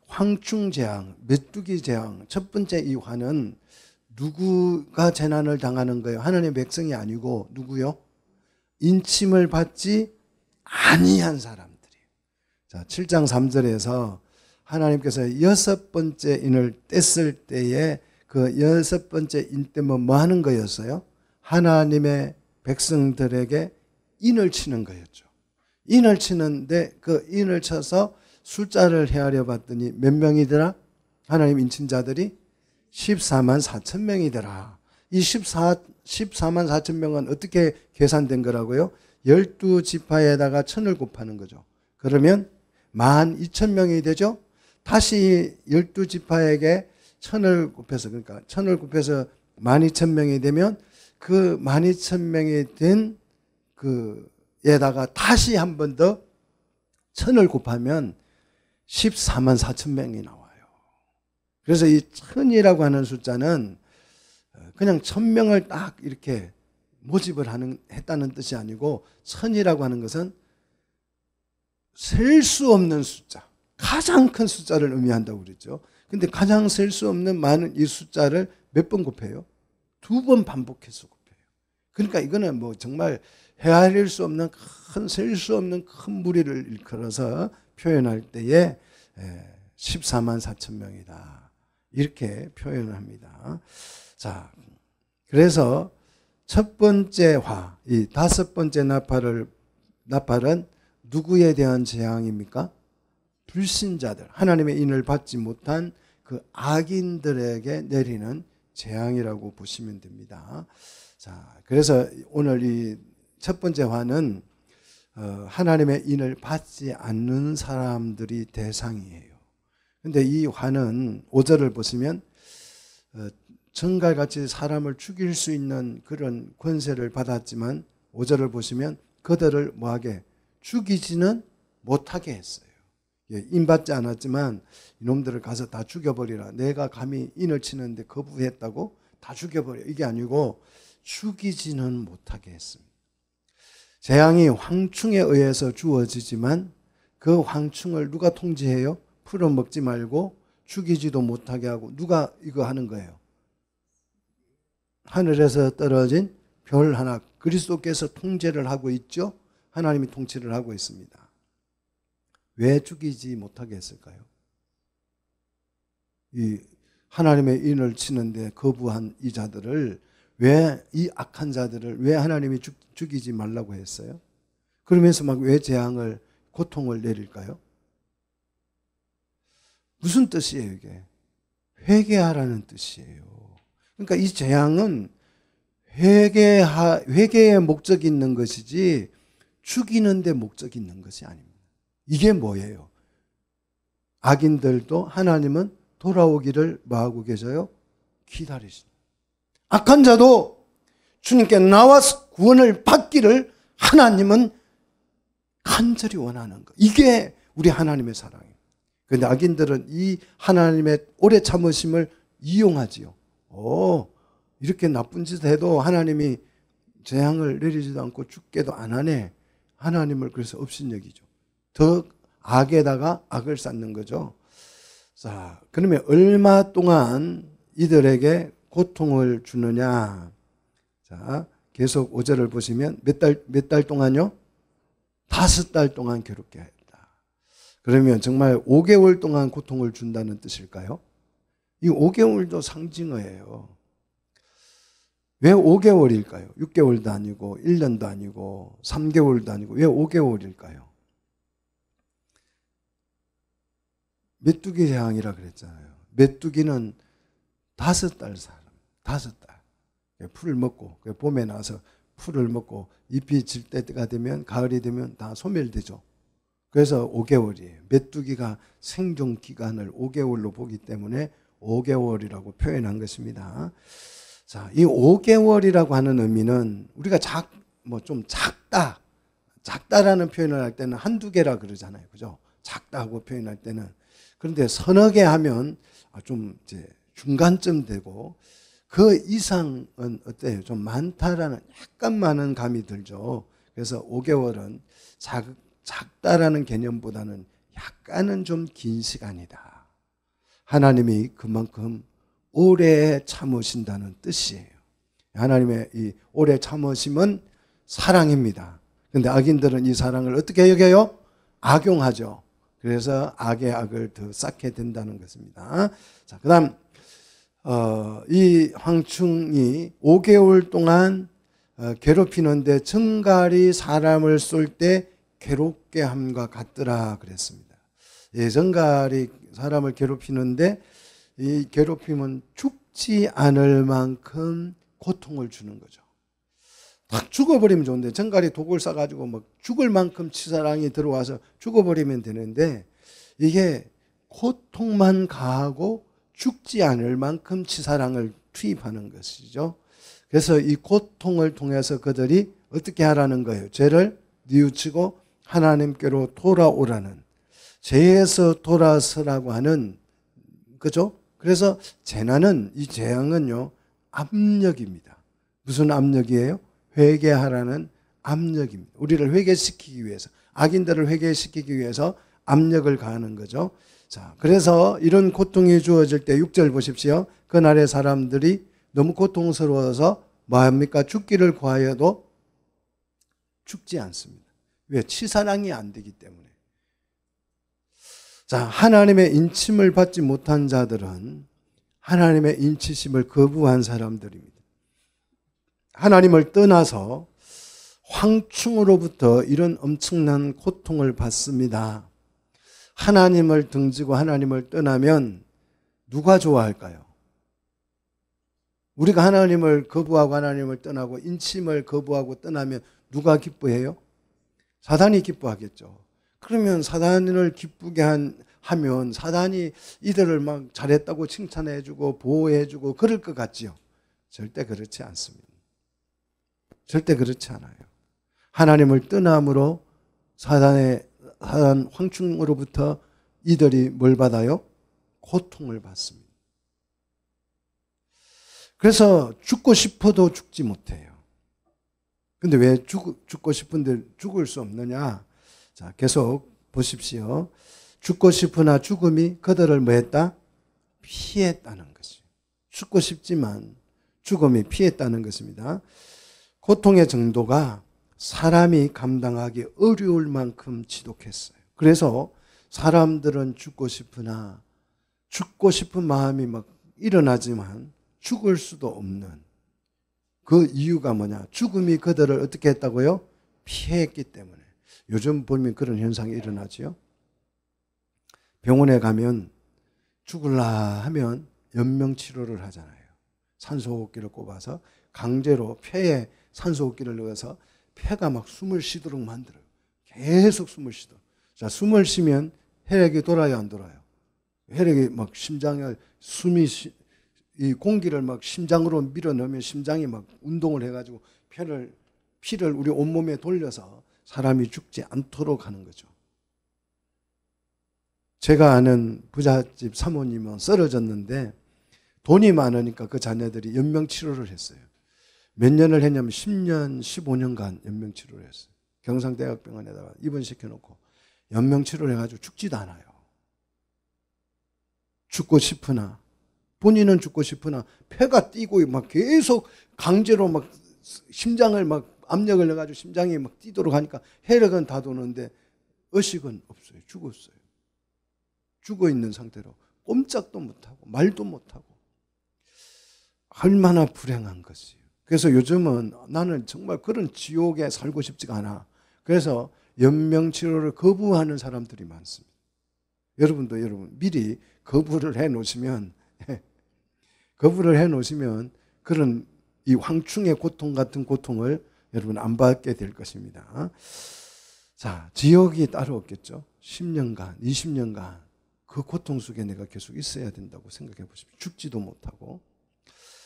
황충재앙, 메뚜기 재앙, 첫 번째 이 화는 누구가 재난을 당하는 거예요? 하나님의 백성이 아니고 누구요? 인침을 받지 아니한 사람들이에요. 자, 7장 3절에서 하나님께서 여섯 번째 인을 뗐을 때에 그 여섯 번째 인 때문에 뭐 하는 거였어요? 하나님의 백성들에게 인을 치는 거였죠. 인을 치는데 그 인을 쳐서 숫자를 헤아려 봤더니 몇 명이더라? 하나님 인친자들이 14만 4천 명이더라. 이 14만 4천 명은 어떻게 계산된 거라고요? 12지파에다가 1000을 곱하는 거죠. 그러면 12,000명이 되죠. 다시 12지파에게 1000을 곱해서, 그러니까 1000을 곱해서 12,000명이 되면 그 12,000명이 된 그에다가 다시 한 번 더 1000을 곱하면 14만 4천 명이 나와요. 그래서 이 1000이라고 하는 숫자는 그냥 1000명을 딱 이렇게 모집을 했다는 뜻이 아니고 1000이라고 하는 것은 셀 수 없는 숫자, 가장 큰 숫자를 의미한다고 그랬죠. 근데 가장 셀 수 없는 많은 이 숫자를 몇 번 곱해요? 2번 반복해서 곱해요. 그러니까 이거는 뭐 정말 헤아릴 수 없는 셀 수 없는 큰 무리를 일컬어서 표현할 때에 14만 4천 명이다. 이렇게 표현을 합니다. 자, 그래서 첫 번째 화, 이 다섯 번째 나팔은 누구에 대한 재앙입니까? 불신자들, 하나님의 인을 받지 못한 그 악인들에게 내리는 재앙이라고 보시면 됩니다. 자, 그래서 오늘 이 첫 번째 화는 하나님의 인을 받지 않는 사람들이 대상이에요. 근데 이 화는 5절을 보시면 정갈같이 사람을 죽일 수 있는 그런 권세를 받았지만 5절을 보시면 그들을 뭐하게 죽이지는 못하게 했어요. 인 받지 않았지만 이놈들을 가서 다 죽여버리라. 내가 감히 인을 치는데 거부했다고 다 죽여버려. 이게 아니고 죽이지는 못하게 했습니다. 재앙이 황충에 의해서 주어지지만 그 황충을 누가 통제해요? 풀어먹지 말고 죽이지도 못하게 하고 누가 이거 하는 거예요? 하늘에서 떨어진 별 하나, 그리스도께서 통제를 하고 있죠. 하나님이 통치를 하고 있습니다. 왜 죽이지 못하게 했을까요? 이 하나님의 인을 치는데 거부한 이 자들을 왜, 이 악한 자들을 왜 하나님이 죽이지 말라고 했어요? 그러면서 막 왜 재앙을, 고통을 내릴까요? 무슨 뜻이에요, 이게? 회개하라는 뜻이에요. 그러니까 이 재앙은 회개의 목적이 있는 것이지 죽이는 데 목적이 있는 것이 아닙니다. 이게 뭐예요? 악인들도 하나님은 돌아오기를 뭐하고 계셔요? 기다리십니다. 악한 자도 주님께 나와서 구원을 받기를 하나님은 간절히 원하는 것. 이게 우리 하나님의 사랑이에요. 그런데 악인들은 이 하나님의 오래 참으심을 이용하지요. 이렇게 나쁜 짓 해도 하나님이 재앙을 내리지도 않고 죽게도 안 하네. 하나님을 그래서 업신여기죠. 더 악에다가 악을 쌓는 거죠. 자, 그러면 얼마 동안 이들에게 고통을 주느냐? 자, 계속 5절을 보시면 몇 달 동안요? 5달 동안 괴롭게 했다. 그러면 정말 5개월 동안 고통을 준다는 뜻일까요? 이 5개월도 상징어예요. 왜 5개월일까요? 6개월도 아니고 1년도 아니고 3개월도 아니고 왜 5개월일까요? 메뚜기 재앙이라 그랬잖아요. 메뚜기는 5달 사람, 5달. 풀을 먹고 봄에 나서 풀을 먹고 잎이 질 때가 되면 가을이 되면 다 소멸되죠. 그래서 5개월이에요. 메뚜기가 생존 기간을 5개월로 보기 때문에 5개월이라고 표현한 것입니다. 자, 이 5개월이라고 하는 의미는 우리가 좀 작다라는 표현을 할 때는 한두 개라 그러잖아요. 그죠? 작다고 표현할 때는. 그런데 서너 개 하면 좀 이제 중간쯤 되고 그 이상은 어때요? 좀 많다라는 약간 많은 감이 들죠. 그래서 5개월은 작다라는 개념보다는 약간은 좀 긴 시간이다. 하나님이 그만큼 오래 참으신다는 뜻이에요. 하나님의 이 오래 참으심은 사랑입니다. 그런데 악인들은 이 사랑을 어떻게 여겨요? 악용하죠. 그래서 악의 악을 더 쌓게 된다는 것입니다. 자, 그 다음 이 황충이 5개월 동안 괴롭히는데 정갈이 사람을 쏠 때 괴롭게 함과 같더라 그랬습니다. 예, 정갈이 사람을 괴롭히는데 이 괴롭힘은 죽지 않을 만큼 고통을 주는 거죠. 딱 죽어버리면 좋은데 정갈이 독을 싸가지고 막 죽을 만큼 치사랑이 들어와서 죽어버리면 되는데 이게 고통만 가하고 죽지 않을 만큼 치사랑을 투입하는 것이죠. 그래서 이 고통을 통해서 그들이 어떻게 하라는 거예요? 죄를 뉘우치고 하나님께로 돌아오라는, 죄에서 돌아서라고 하는, 그죠? 그래서 이 재앙은요, 압력입니다. 무슨 압력이에요? 회개하라는 압력입니다. 우리를 회개시키기 위해서, 악인들을 회개시키기 위해서 압력을 가하는 거죠. 자, 그래서 이런 고통이 주어질 때 6절 보십시오. 그날의 사람들이 너무 고통스러워서 뭐합니까? 죽기를 구하여도 죽지 않습니다. 왜? 치사랑이 안 되기 때문에. 자, 하나님의 인침을 받지 못한 자들은 하나님의 인치심을 거부한 사람들입니다. 하나님을 떠나서 황충으로부터 이런 엄청난 고통을 받습니다. 하나님을 등지고 하나님을 떠나면 누가 좋아할까요? 우리가 하나님을 거부하고 하나님을 떠나고 인침을 거부하고 떠나면 누가 기뻐해요? 사단이 기뻐하겠죠. 그러면 사단을 기쁘게 하면 사단이 이들을 막 잘했다고 칭찬해주고 보호해주고 그럴 것 같지요? 절대 그렇지 않습니다. 절대 그렇지 않아요. 하나님을 떠남으로 사단 황충으로부터 이들이 뭘 받아요? 고통을 받습니다. 그래서 죽고 싶어도 죽지 못해요. 근데 왜 죽고 싶은데 죽을 수 없느냐? 자, 계속 보십시오. 죽고 싶으나 죽음이 그들을 뭐 했다? 피했다는 것이죠. 죽고 싶지만 죽음이 피했다는 것입니다. 고통의 정도가 사람이 감당하기 어려울 만큼 지독했어요. 그래서 사람들은 죽고 싶으나 죽고 싶은 마음이 막 일어나지만 죽을 수도 없는 그 이유가 뭐냐? 죽음이 그들을 어떻게 했다고요? 피했기 때문에. 요즘 보면 그런 현상이 일어나죠. 병원에 가면 죽을라 하면 연명치료를 하잖아요. 산소호흡기를 꼽아서 강제로 폐에 산소호흡기를 넣어서 폐가 막 숨을 쉬도록 만들어요. 계속 숨을 쉬도록. 자, 숨을 쉬면 혈액이 돌아요, 안 돌아요? 혈액이 막 심장을 이 공기를 막 심장으로 밀어넣으면 심장이 막 운동을 해가지고 피를 우리 온몸에 돌려서 사람이 죽지 않도록 하는 거죠. 제가 아는 부잣집 사모님은 쓰러졌는데 돈이 많으니까 그 자녀들이 연명치료를 했어요. 몇 년을 했냐면 10년, 15년간 연명치료를 했어요. 경상대학병원에다가 입원시켜놓고 연명치료를 해가지고 죽지도 않아요. 죽고 싶으나, 본인은 죽고 싶으나 폐가 뛰고 막 계속 강제로 막 심장을 막 압력을 넣어가지고 심장이 막 뛰도록 하니까 혈액은 다 도는데 의식은 없어요. 죽었어요. 죽어 있는 상태로 꼼짝도 못하고 말도 못하고 얼마나 불행한 것이에요. 그래서 요즘은 나는 정말 그런 지옥에 살고 싶지가 않아. 그래서 연명치료를 거부하는 사람들이 많습니다. 여러분도 미리 거부를 해 놓으시면 그런 이 황충의 고통 같은 고통을 여러분 안 받게 될 것입니다. 자, 지옥이 따로 없겠죠. 10년간, 20년간 그 고통 속에 내가 계속 있어야 된다고 생각해 보십시오. 죽지도 못하고.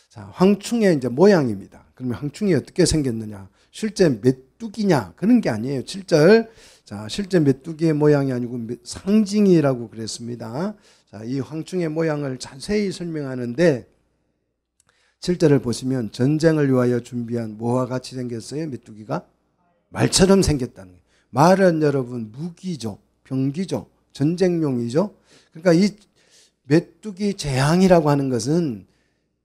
자, 황충의 이제 모양입니다. 그러면 황충이 어떻게 생겼느냐? 실제 메뚜기냐? 그런 게 아니에요. 7절. 자, 실제 메뚜기의 모양이 아니고 상징이라고 그랬습니다. 자, 이 황충의 모양을 자세히 설명하는데 7절을 보시면 전쟁을 위하여 준비한 뭐와 같이 생겼어요? 메뚜기가 말처럼 생겼다는 거예요. 말은 여러분 무기죠. 병기죠. 전쟁용이죠. 그러니까 이 메뚜기 재앙이라고 하는 것은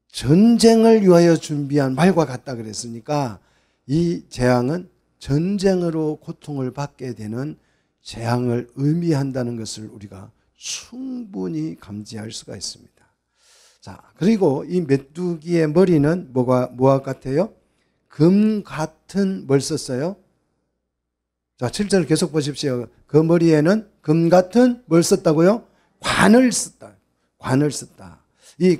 전쟁을 위하여 준비한 말과 같다 그랬으니까 이 재앙은 전쟁으로 고통을 받게 되는 재앙을 의미한다는 것을 우리가 충분히 감지할 수가 있습니다. 자, 그리고 이 메뚜기의 머리는 뭐와 같아요? 금 같은 뭘 썼어요? 자, 7절 계속 보십시오. 그 머리에는 금 같은 뭘 썼다고요? 관을 썼다. 관을 썼다. 이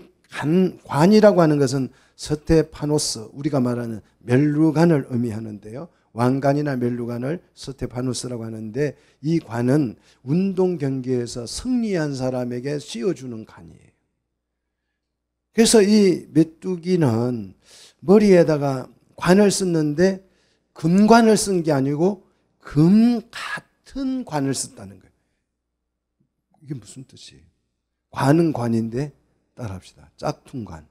관이라고 하는 것은 스테파노스, 우리가 말하는 멜루간을 의미하는데요. 왕관이나 멜루간을 스테파노스라고 하는데 이 관은 운동 경기에서 승리한 사람에게 씌워주는 관이에요. 그래서 이 메뚜기는 머리에다가 관을 썼는데 금관을 쓴 게 아니고 금 같은 관을 썼다는 거예요. 이게 무슨 뜻이에요? 관은 관인데 따라합시다. 짝퉁관.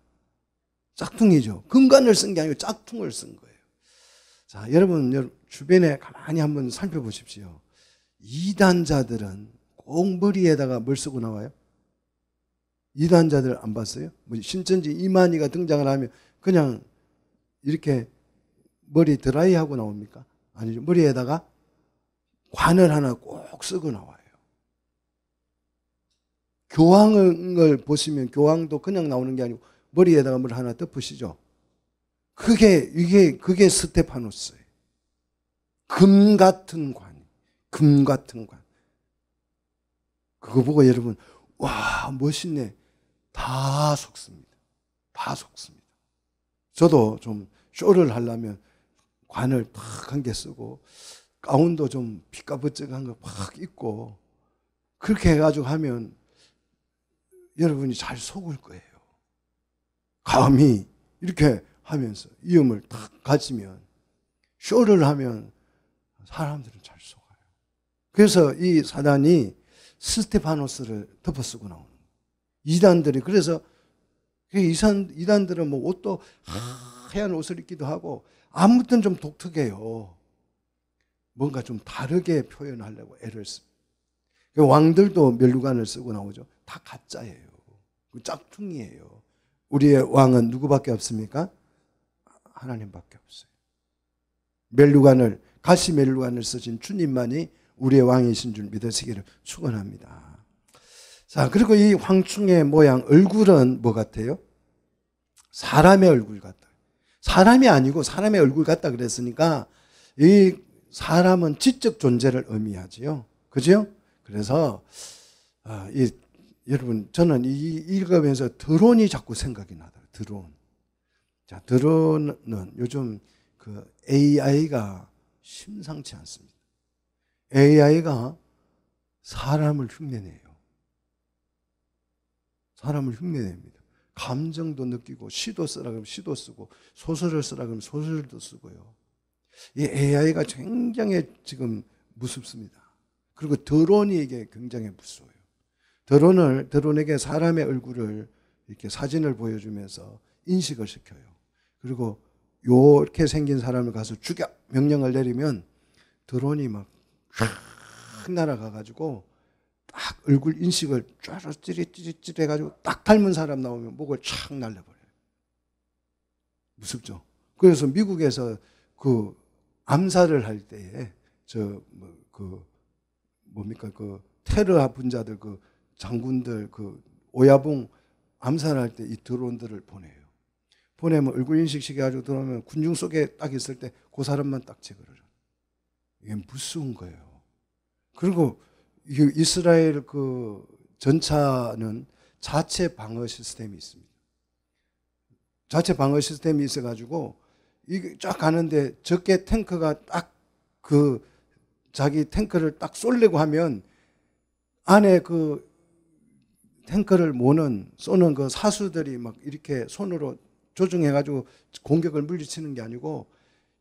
짝퉁이죠. 금관을 쓴 게 아니고 짝퉁을 쓴 거예요. 자, 여러분 주변에 가만히 한번 살펴보십시오. 이단자들은 꼭 머리에다가 뭘 쓰고 나와요? 이단자들 안 봤어요? 뭐 신천지 이만희가 등장을 하면 그냥 이렇게 머리 드라이하고 나옵니까? 아니죠. 머리에다가 관을 하나 꼭 쓰고 나와요. 교황을 보시면 교황도 그냥 나오는 게 아니고 머리에다가 뭘 하나 덮으시죠. 그게 스테파노스예요. 금 같은 관. 금 같은 관. 그거 보고 여러분, 와, 멋있네. 다 속습니다. 다 속습니다. 저도 좀 쇼를 하려면 관을 탁 한 개 쓰고 가운도 좀 피까부쩍한 거 팍 입고 그렇게 해가지고 하면 여러분이 잘 속을 거예요. 감히 이렇게 하면서 이음을 탁 가지면 쇼를 하면 사람들은 잘 속아요. 그래서 이 사단이 스테파노스를 덮어쓰고 나오는 거예요. 이단들이 그래서 이단들은 뭐 옷도 하얀 옷을 입기도 하고 아무튼 좀 독특해요. 뭔가 좀 다르게 표현하려고 애를 씁니다. 왕들도 멸류관을 쓰고 나오죠. 다 가짜예요. 짝퉁이에요. 우리의 왕은 누구밖에 없습니까? 하나님밖에 없어요. 가시 멸류관을 쓰신 주님만이 우리의 왕이신 줄 믿으시기를 축원합니다. 자, 그리고 이 황충의 모양 얼굴은 뭐 같아요? 사람의 얼굴 같다. 사람이 아니고 사람의 얼굴 같다 그랬으니까 이 사람은 지적 존재를 의미하지요. 그죠? 그래서 여러분 저는 읽으면서 드론이 자꾸 생각이 나더라고요. 드론. 자, 드론은 요즘 그 AI가 심상치 않습니다. AI가 사람을 흉내내요. 사람을 흉내냅니다. 감정도 느끼고 시도 쓰라 그러면 시도 쓰고 소설을 쓰라 그러면 소설도 쓰고요. 이 AI가 굉장히 지금 무섭습니다. 그리고 드론이 이게 굉장히 무서워요. 드론에게 사람의 얼굴을 이렇게 사진을 보여주면서 인식을 시켜요. 그리고 요렇게 생긴 사람을 가서 죽여 명령을 내리면 드론이 막 쫙 날아가가지고 딱 얼굴 인식을 쫙 찌릿찌릿 해가지고 딱 닮은 사람 나오면 목을 착 날려버려요. 무섭죠. 그래서 미국에서 그 암살을 할 때에 그 테러 분자들 그 장군들 그 오야봉 암살할 때 이 드론들을 보내요. 보내면 얼굴 인식시켜가지고 들어오면 군중 속에 딱 있을 때 그 사람만 딱 제거를 해요. 이게 무서운 거예요. 그리고 이스라엘 그 전차는 자체 방어 시스템이 있습니다. 자체 방어 시스템이 있어가지고 이게 쫙 가는데 적게 탱크가 딱 그 자기 탱크를 딱 쏠려고 하면 안에 그 탱크를 쏘는 그 사수들이 막 이렇게 손으로 조종해가지고 공격을 물리치는 게 아니고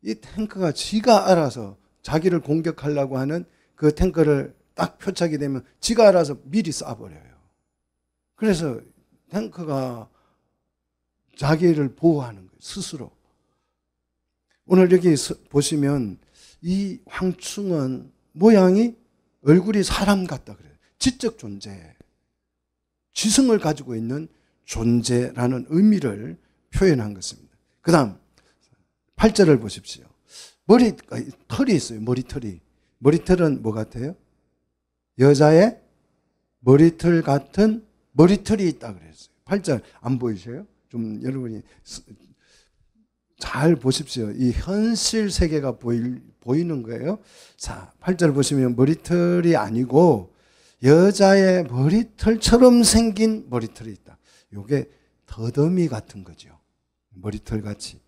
이 탱크가 지가 알아서 자기를 공격하려고 하는 그 탱크를 딱 표착이 되면 지가 알아서 미리 쏴버려요. 그래서 탱크가 자기를 보호하는 거예요. 스스로. 오늘 여기 보시면 이 황충은 모양이 얼굴이 사람 같다 그래요. 지적 존재. 지성을 가지고 있는 존재라는 의미를 표현한 것입니다. 그 다음 8절을 보십시오. 털이 있어요. 머리털이. 머리털은 뭐 같아요? 여자의 머리털 같은 머리털이 있다 그랬어요. 8절 안 보이세요? 좀 여러분이 잘 보십시오. 이 현실 세계가 보이는 거예요. 자, 8절 보시면 머리털이 아니고 여자의 머리털처럼 생긴 머리털이 있다. 이게 더더미 같은 거죠. 머리털 같이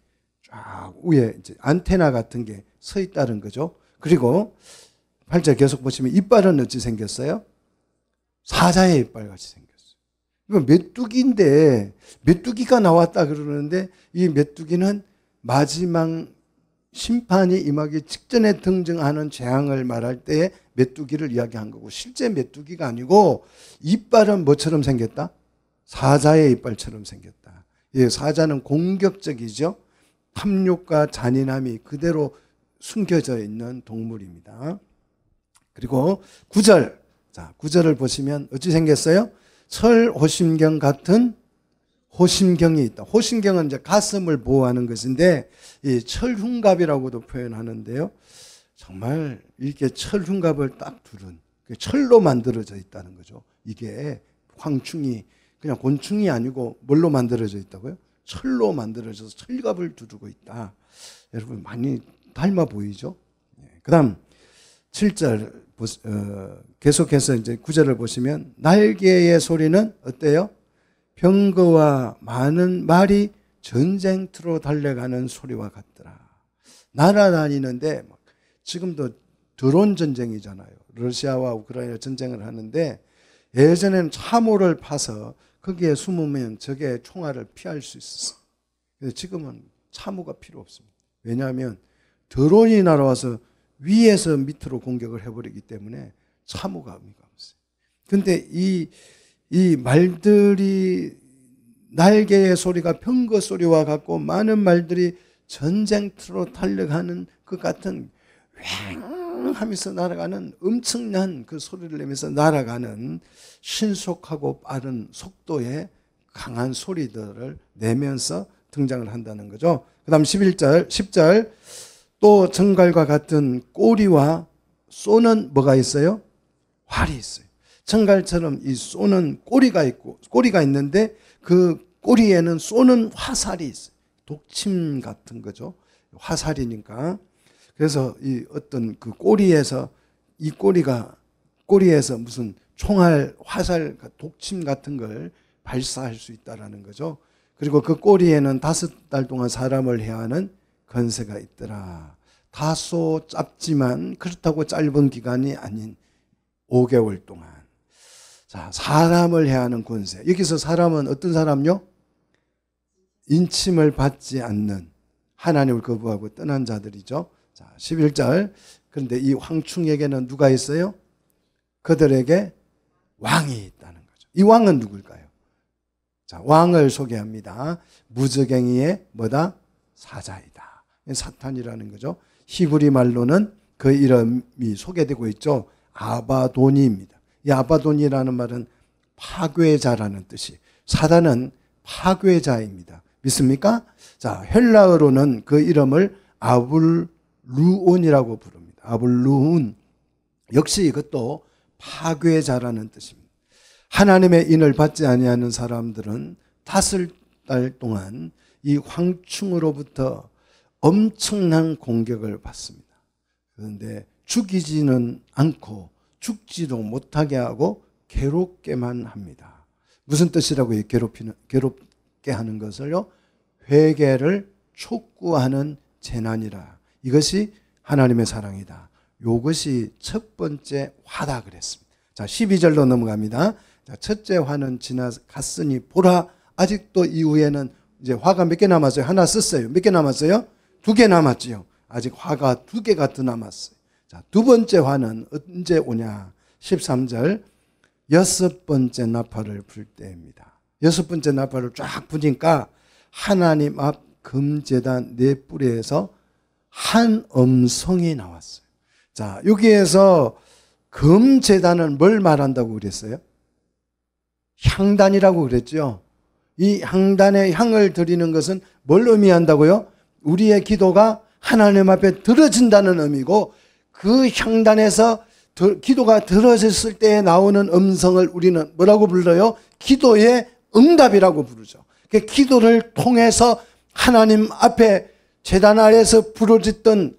쫙 위에 이제 안테나 같은 게 서 있다는 거죠. 그리고 8절 계속 보시면 이빨은 어찌 생겼어요? 사자의 이빨 같이 생겼어요. 이거 메뚜기인데 메뚜기가 나왔다 그러는데 이 메뚜기는 마지막 심판이 임하기 직전에 등장하는 재앙을 말할 때에 메뚜기를 이야기한 거고 실제 메뚜기가 아니고 이빨은 뭐처럼 생겼다? 사자의 이빨처럼 생겼다. 예, 사자는 공격적이죠. 탐욕과 잔인함이 그대로 숨겨져 있는 동물입니다. 그리고 9절. 자, 9절을 보시면 어찌 생겼어요? 철호심경 같은 호심경이 있다. 호심경은 이제 가슴을 보호하는 것인데 이 철흉갑이라고도 표현하는데요. 정말 이렇게 철흉갑을 딱 두른 철로 만들어져 있다는 거죠. 이게 황충이 그냥 곤충이 아니고 뭘로 만들어져 있다고요? 철로 만들어져서 철갑을 두르고 있다. 여러분 많이 닮아 보이죠? 그 다음 7절 계속해서 이제 9절을 보시면 날개의 소리는 어때요? 병거와 많은 말이 전쟁터로 달려가는 소리와 같더라. 날아다니는데 지금도 드론 전쟁이잖아요. 러시아와 우크라이나 전쟁을 하는데 예전에는 참호를 파서 거기에 숨으면 적의 총알을 피할 수 있었어요. 그래서 지금은 참호가 필요 없습니다. 왜냐하면 드론이 날아와서 위에서 밑으로 공격을 해버리기 때문에 참호가 의미가 없어요. 그런데 이 말들이 날개의 소리가 병거 소리와 같고 많은 말들이 전쟁터로 달려가는 것 같은 왱 하면서 날아가는 엄청난 그 소리를 내면서 날아가는 신속하고 빠른 속도의 강한 소리들을 내면서 등장을 한다는 거죠. 그 다음 10절 또 정갈과 같은 꼬리와 쏘는 뭐가 있어요? 활이 있어요. 정갈처럼 이 쏘는 꼬리가 있고 꼬리가 있는데 그 꼬리에는 쏘는 화살이 있어요. 독침 같은 거죠. 화살이니까. 그래서 이 어떤 그 꼬리에서 꼬리에서 무슨 총알, 화살, 독침 같은 걸 발사할 수 있다라는 거죠. 그리고 그 꼬리에는 5달 동안 사람을 해하는 건세가 있더라. 다소 짧지만 그렇다고 짧은 기간이 아닌 5개월 동안. 자, 사람을 해하는 권세. 여기서 사람은 어떤 사람요? 인침을 받지 않는 하나님을 거부하고 떠난 자들이죠. 자, 11절. 그런데 이 황충에게는 누가 있어요? 그들에게 왕이 있다는 거죠. 이 왕은 누굴까요? 자, 왕을 소개합니다. 무저갱이의 뭐다? 사자이다. 사탄이라는 거죠. 히브리 말로는 그 이름이 소개되고 있죠. 아바도니입니다. 이 아바도니라는 말은 파괴자라는 뜻이. 사단은 파괴자입니다. 믿습니까? 자, 헬라어로는 그 이름을 아불루온이라고 부릅니다. 아불루온. 역시 이것도 파괴자라는 뜻입니다. 하나님의 인을 받지 아니하는 사람들은 5달 동안 이 황충으로부터 엄청난 공격을 받습니다. 그런데 죽이지는 않고 죽지도 못하게 하고 괴롭게만 합니다. 무슨 뜻이라고 괴롭게 하는 것을요? 회개를 촉구하는 재난이라. 이것이 하나님의 사랑이다. 이것이 첫 번째 화다 그랬습니다. 자, 12절로 넘어갑니다. 자, 첫째 화는 지나갔으니 보라, 아직도 이후에는 이제 화가 몇 개 남았어요? 하나 썼어요. 몇 개 남았어요? 2개 남았지요. 아직 화가 2개가 더 남았어요. 자, 두 번째 화는 언제 오냐? 13절, 6번째 나팔을 불 때입니다. 6번째 나팔을 쫙 부니까 하나님 앞 금제단 4뿌리에서 한 음성이 나왔어요. 자, 여기에서 금제단은 뭘 말한다고 그랬어요? 향단이라고 그랬죠. 이 향단에 향을 드리는 것은 뭘 의미한다고요? 우리의 기도가 하나님 앞에 들어진다는 의미고, 그 향단에서 기도가 들어졌을 때 나오는 음성을 우리는 뭐라고 불러요? 기도의 응답이라고 부르죠. 그 기도를 통해서 하나님 앞에 제단 아래에서 부러졌던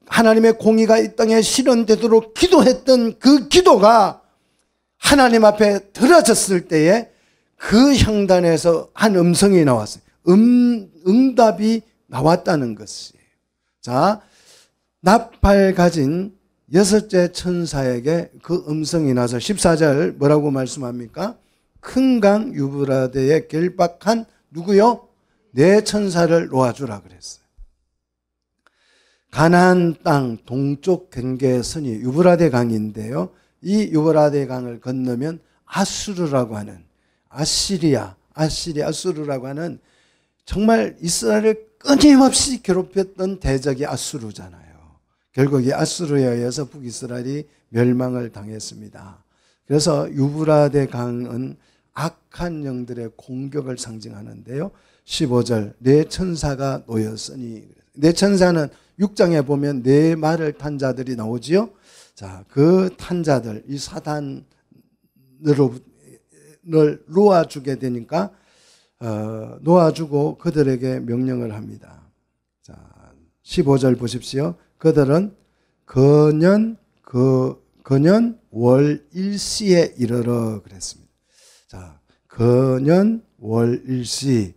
하나님의 공의가 이 땅에 실현되도록 기도했던 그 기도가 하나님 앞에 들어졌을 때에 그 향단에서 한 음성이 나왔어요. 응답이 나왔다는 것이에요. 자, 나팔 가진 6째 천사에게 그 음성이 나서 14절 뭐라고 말씀합니까? 큰 강 유브라데에 결박한 누구요? 4천사를 놓아주라 그랬어요. 가나안 땅 동쪽 경계선이 유브라데 강인데요. 이 유브라데 강을 건너면 아수르라고 하는 아수르라고 하는 정말 이스라엘을 끊임없이 괴롭혔던 대적이 아수르잖아요. 결국 이 아수르에 의해서 북이스라엘이 멸망을 당했습니다. 그래서 유브라데 강은 악한 영들의 공격을 상징하는데요. 15절, 4천사가 놓였으니, 4천사는 6장에 보면 4마를 탄 자들이 나오지요. 자, 그 탄 자들, 이 사단을 놓아주게 되니까 놓아주고 그들에게 명령을 합니다. 자, 15절 보십시오. 그들은 거년 월 일시에 이르러 그랬습니다. 자, 거년 월 일시,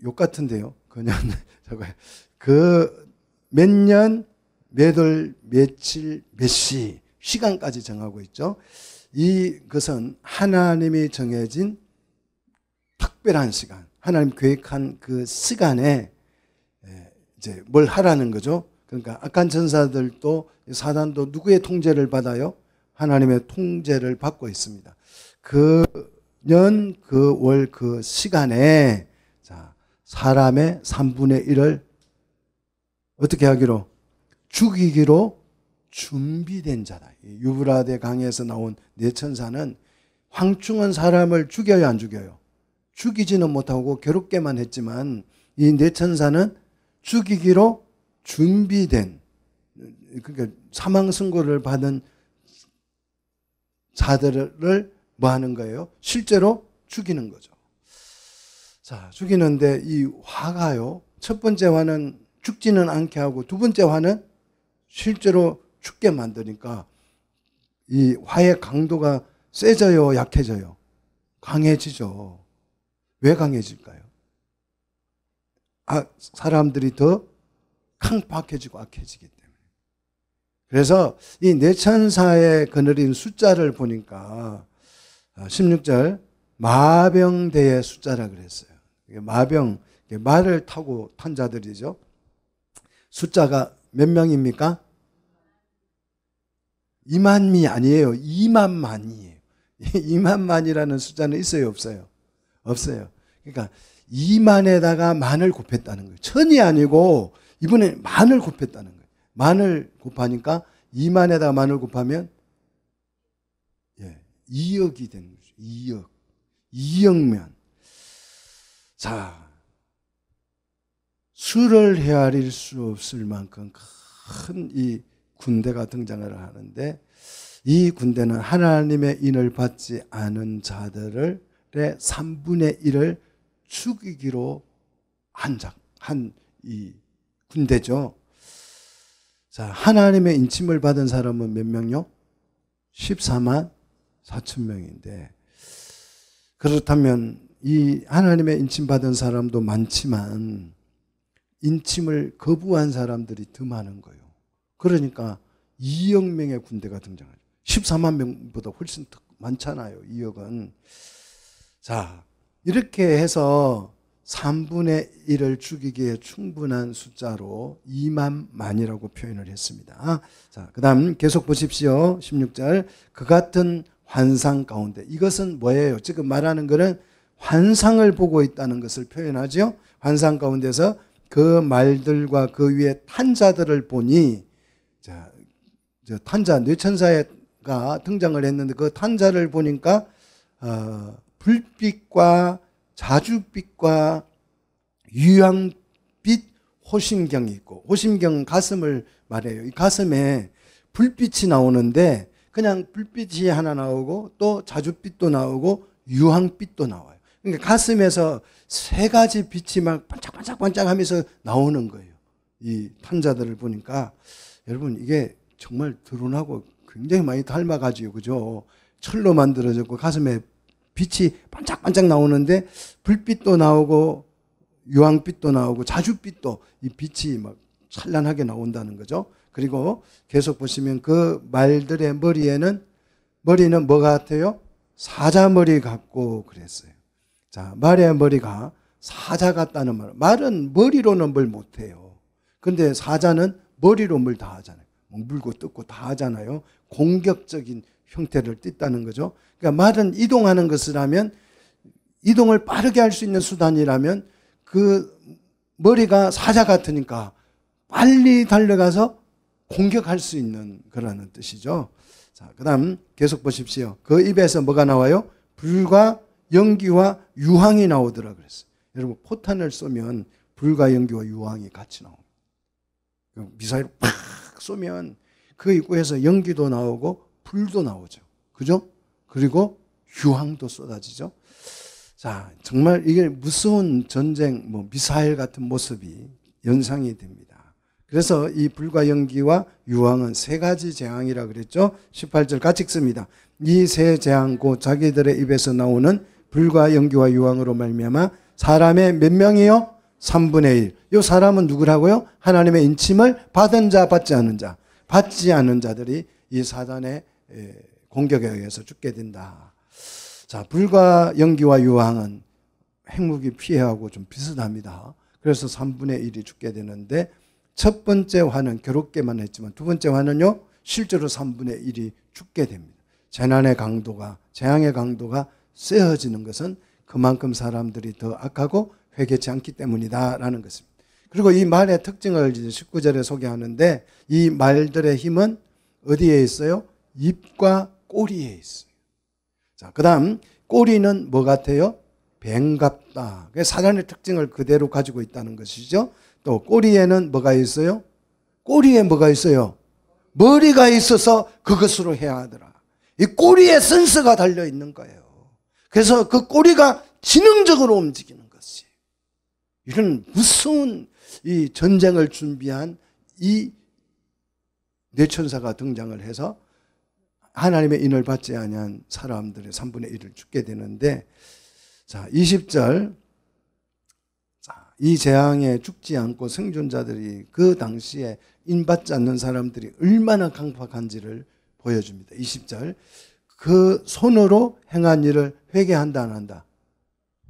욕 같은데요. 거년 그 몇 년, 몇 월, 며칠, 몇 시, 시간까지 정하고 있죠. 이것은 하나님이 정해진 특별한 시간, 하나님 계획한 그 시간에 이제 뭘 하라는 거죠. 그러니까 악한 천사들도 사단도 누구의 통제를 받아요? 하나님의 통제를 받고 있습니다. 그 년, 그 월, 그 시간에 자, 사람의 3분의 1을 어떻게 하기로? 죽이기로 준비된 자다. 유브라데 강에서 나온 4천사는 황충한 사람을 죽여요, 안 죽여요? 죽이지는 못하고 괴롭게만 했지만 이 4천사는 죽이기로 준비된, 그러니까 사망 선고를 받은 자들을 뭐 하는 거예요? 실제로 죽이는 거죠. 자, 죽이는데 이 화가요, 첫 번째 화는 죽지는 않게 하고 두 번째 화는 실제로 죽게 만드니까 이 화의 강도가 세져요, 약해져요? 강해지죠. 왜 강해질까요? 사람들이 더 강팍해지고 악해지기 때문에. 그래서 이 4천사의 거느린 숫자를 보니까 16절 마병대의 숫자라 그랬어요. 마병, 말을 타고 탄 자들이죠. 숫자가 몇 명입니까? 2만이 아니에요. 2만만이에요. 2만만이라는 숫자는 있어요, 없어요? 없어요. 그러니까 2만에다가 만을 곱했다는 거예요. 천이 아니고 이번에 만을 곱했다는 거예요. 만을 곱하니까 2만에다가 만을 곱하면 2억이 되는 거죠. 2억. 2억면. 자, 수를 헤아릴 수 없을 만큼 큰 이 군대가 등장을 하는데, 이 군대는 하나님의 인을 받지 않은 자들의 3분의 1을 죽이기로 한 이 군대죠. 자, 하나님의 인침을 받은 사람은 몇 명요? 14만 4천 명인데, 그렇다면 이 하나님의 인침 받은 사람도 많지만 인침을 거부한 사람들이 더 많은 거예요. 그러니까 2억 명의 군대가 등장하죠. 14만 명보다 훨씬 더 많잖아요. 2억은. 자, 이렇게 해서 3분의 1을 죽이기에 충분한 숫자로 2만 만이라고 표현을 했습니다. 자, 그 다음 계속 보십시오. 16절. 그 같은 환상 가운데. 이것은 뭐예요? 지금 말하는 것은 환상을 보고 있다는 것을 표현하죠. 환상 가운데서 그 말들과 그 위에 탄자들을 보니, 자, 탄자, 뇌천사가 등장을 했는데 그 탄자를 보니까 불빛과 자주빛과 유황빛 호심경이 있고, 호심경 가슴을 말해요. 이 가슴에 불빛이 나오는데 그냥 불빛이 하나 나오고 또 자주빛도 나오고 유황빛도 나와요. 그러니까 가슴에서 세 가지 빛이 막 반짝반짝반짝 하면서 나오는 거예요. 이 탄자들을 보니까 여러분, 이게 정말 드론하고 굉장히 많이 닮아가지고, 그죠? 철로 만들어졌고 가슴에 빛이 반짝반짝 나오는데 불빛도 나오고 유황빛도 나오고 자주빛도, 이 빛이 막 찬란하게 나온다는 거죠. 그리고 계속 보시면 그 말들의 머리는 뭐 같아요? 사자머리 같고 그랬어요. 자, 말의 머리가 사자 같다는 말. 말은 머리로는 뭘 못해요. 근데 사자는 머리로 뭘 다 하잖아요. 물고 뜯고 다 하잖아요. 공격적인 형태를 띠다는 거죠. 그러니까 말은 이동하는 것이라면, 이동을 빠르게 할 수 있는 수단이라면 그 머리가 사자 같으니까 빨리 달려가서 공격할 수 있는 그런 뜻이죠. 자, 그 다음 계속 보십시오. 그 입에서 뭐가 나와요? 불과 연기와 유황이 나오더라 그랬어요. 여러분, 포탄을 쏘면 불과 연기와 유황이 같이 나옵니다. 미사일을 팍 쏘면 그 입구에서 연기도 나오고 불도 나오죠. 그죠? 그리고 유황도 쏟아지죠. 자, 정말 이게 무서운 전쟁, 미사일 같은 모습이 연상이 됩니다. 그래서 이 불과 연기와 유황은 세 가지 재앙이라 그랬죠. 18절 같이 읽습니다. 이 세 재앙 곧 자기들의 입에서 나오는 불과 연기와 유황으로 말미암아 사람의 몇 명이요? 3분의 1. 이 사람은 누구라고요? 하나님의 인침을 받은 자, 받지 않은 자. 받지 않은 자들이 이 사단의 공격에 의해서 죽게 된다. 자, 불과 연기와 유황은 핵무기 피해하고 좀 비슷합니다. 그래서 3분의 1이 죽게 되는데, 첫 번째 화는 괴롭게만 했지만 두 번째 화는요, 실제로 3분의 1이 죽게 됩니다. 재난의 강도가, 재앙의 강도가 세어지는 것은 그만큼 사람들이 더 악하고 회개치 않기 때문이다라는 것입니다. 그리고 이 말의 특징을 19절에 소개하는데, 이 말들의 힘은 어디에 있어요? 입과 꼬리에 있어요. 자, 그 다음 꼬리는 뭐 같아요? 뱀 같다. 사단의 특징을 그대로 가지고 있다는 것이죠. 또 꼬리에는 뭐가 있어요? 꼬리에 뭐가 있어요? 머리가 있어서 그것으로 해야 하더라. 이 꼬리에 센서가 달려 있는 거예요. 그래서 그 꼬리가 지능적으로 움직이는 것이, 이런 무서운 이 전쟁을 준비한 이 뇌천사가 등장을 해서 하나님의 인을 받지 아니한 사람들의 3분의 1을 죽게 되는데, 자, 20절. 자, 이 재앙에 죽지 않고 생존자들이 그 당시에 인받지 않는 사람들이 얼마나 강팍한지를 보여줍니다. 20절. 그 손으로 행한 일을 회개한다 안 한다?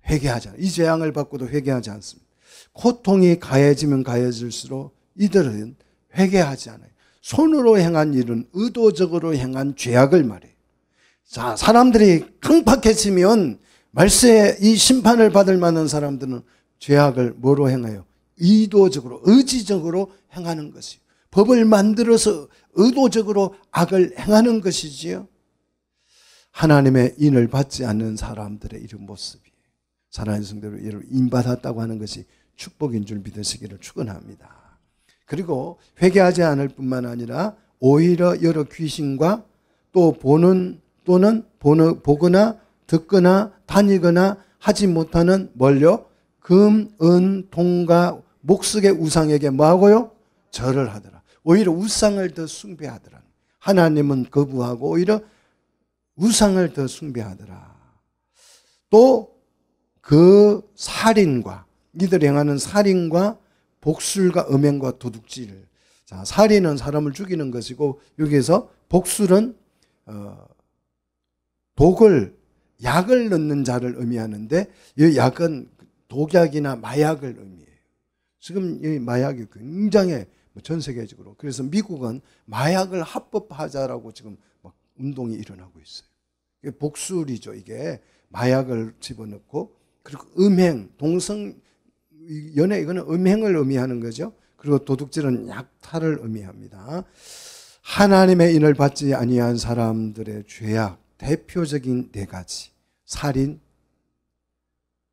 회개하지 않아요. 이 재앙을 받고도 회개하지 않습니다. 고통이 가해지면 가해질수록 이들은 회개하지 않아요. 손으로 행한 일은 의도적으로 행한 죄악을 말해요. 자, 사람들이 강팍해지면 말세에 이 심판을 받을 만한 사람들은 죄악을 뭐로 행해요? 의도적으로, 의지적으로 행하는 것이요. 법을 만들어서 의도적으로 악을 행하는 것이지요. 하나님의 인을 받지 않는 사람들의 이런 모습이에요. 사랑하는 성도들, 여러분, 인받았다고 하는 것이 축복인 줄 믿으시기를 축원합니다. 그리고 회개하지 않을 뿐만 아니라 오히려 여러 귀신과 또 보거나 듣거나 다니거나 하지 못하는 뭘요? 금, 은, 동과 목석의 우상에게 뭐하고요? 절을 하더라. 오히려 우상을 더 숭배하더라. 하나님은 거부하고 오히려 우상을 더 숭배하더라. 또 그 살인과 이들이 행하는 살인과 복술과 음행과 도둑질. 자, 살인은 사람을 죽이는 것이고 여기에서 복술은 독을 약을 넣는 자를 의미하는데 이 약은 독약이나 마약을 의미해요. 지금 이 마약이 굉장히 전 세계적으로 그래서 미국은 마약을 합법화하자라고 지금 막 운동이 일어나고 있어요. 이게 복술이죠. 이게 마약을 집어넣고 그리고 음행, 동성 연애 이거는 음행을 의미하는 거죠. 그리고 도둑질은 약탈을 의미합니다. 하나님의 인을 받지 아니한 사람들의 죄악 대표적인 네 가지. 살인,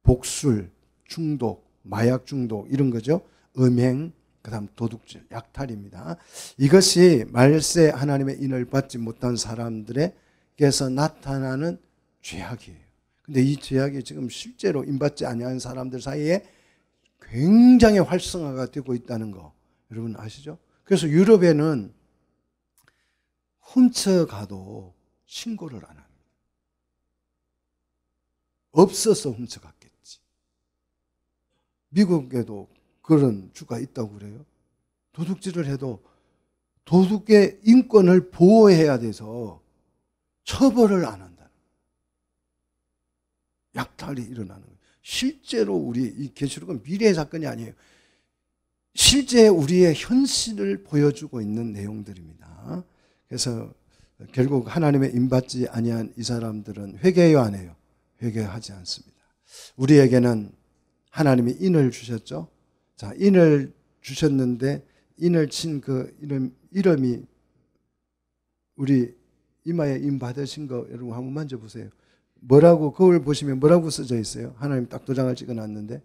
복술, 중독, 마약 중독 이런 거죠. 음행, 그다음 도둑질, 약탈입니다. 이것이 말세 하나님의 인을 받지 못한 사람들에게서 나타나는 죄악이에요. 근데 이 죄악이 지금 실제로 인받지 아니한 사람들 사이에 굉장히 활성화가 되고 있다는 거 여러분 아시죠? 그래서 유럽에는 훔쳐가도 신고를 안 합니다. 없어서 훔쳐갔겠지. 미국에도 그런 주가 있다고 그래요. 도둑질을 해도 도둑의 인권을 보호해야 돼서 처벌을 안 한다는 거예요. 약탈이 일어나는 거예요. 실제로 우리 이 계시록은 미래의 사건이 아니에요. 실제 우리의 현실을 보여주고 있는 내용들입니다. 그래서 결국 하나님의 인받지 아니한 이 사람들은 회개해요, 안 해요? 회개하지 않습니다. 우리에게는 하나님이 인을 주셨죠. 자, 인을 주셨는데 인을 친 그 이름이 우리 이마에 인 받으신 거 여러분 한번 만져보세요. 뭐라고 거울 보시면 뭐라고 써져 있어요? 하나님 딱 도장을 찍어놨는데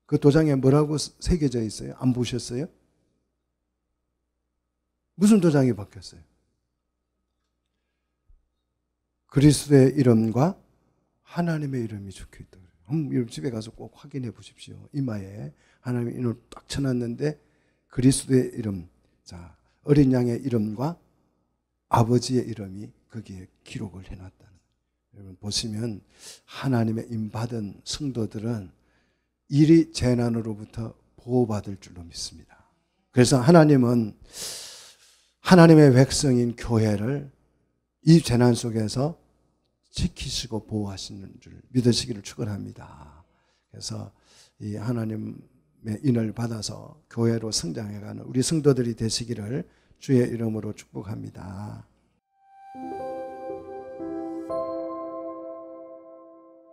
그 도장에 뭐라고 새겨져 있어요? 안 보셨어요? 무슨 도장이 바뀌었어요? 그리스도의 이름과 하나님의 이름이 적혀있다. 한번 집에 가서 꼭 확인해 보십시오. 이마에 하나님의 이름을 딱 쳐놨는데 그리스도의 이름, 자 어린 양의 이름과 아버지의 이름이 거기에 기록을 해놨다는. 여러분 보시면 하나님의 인받은 성도들은 이리 재난으로부터 보호받을 줄로 믿습니다. 그래서 하나님은 하나님의 백성인 교회를 이 재난 속에서 지키시고 보호하시는 줄 믿으시기를 축원합니다. 그래서 이 하나님의 인을 받아서 교회로 성장해가는 우리 성도들이 되시기를 주의 이름으로 축복합니다.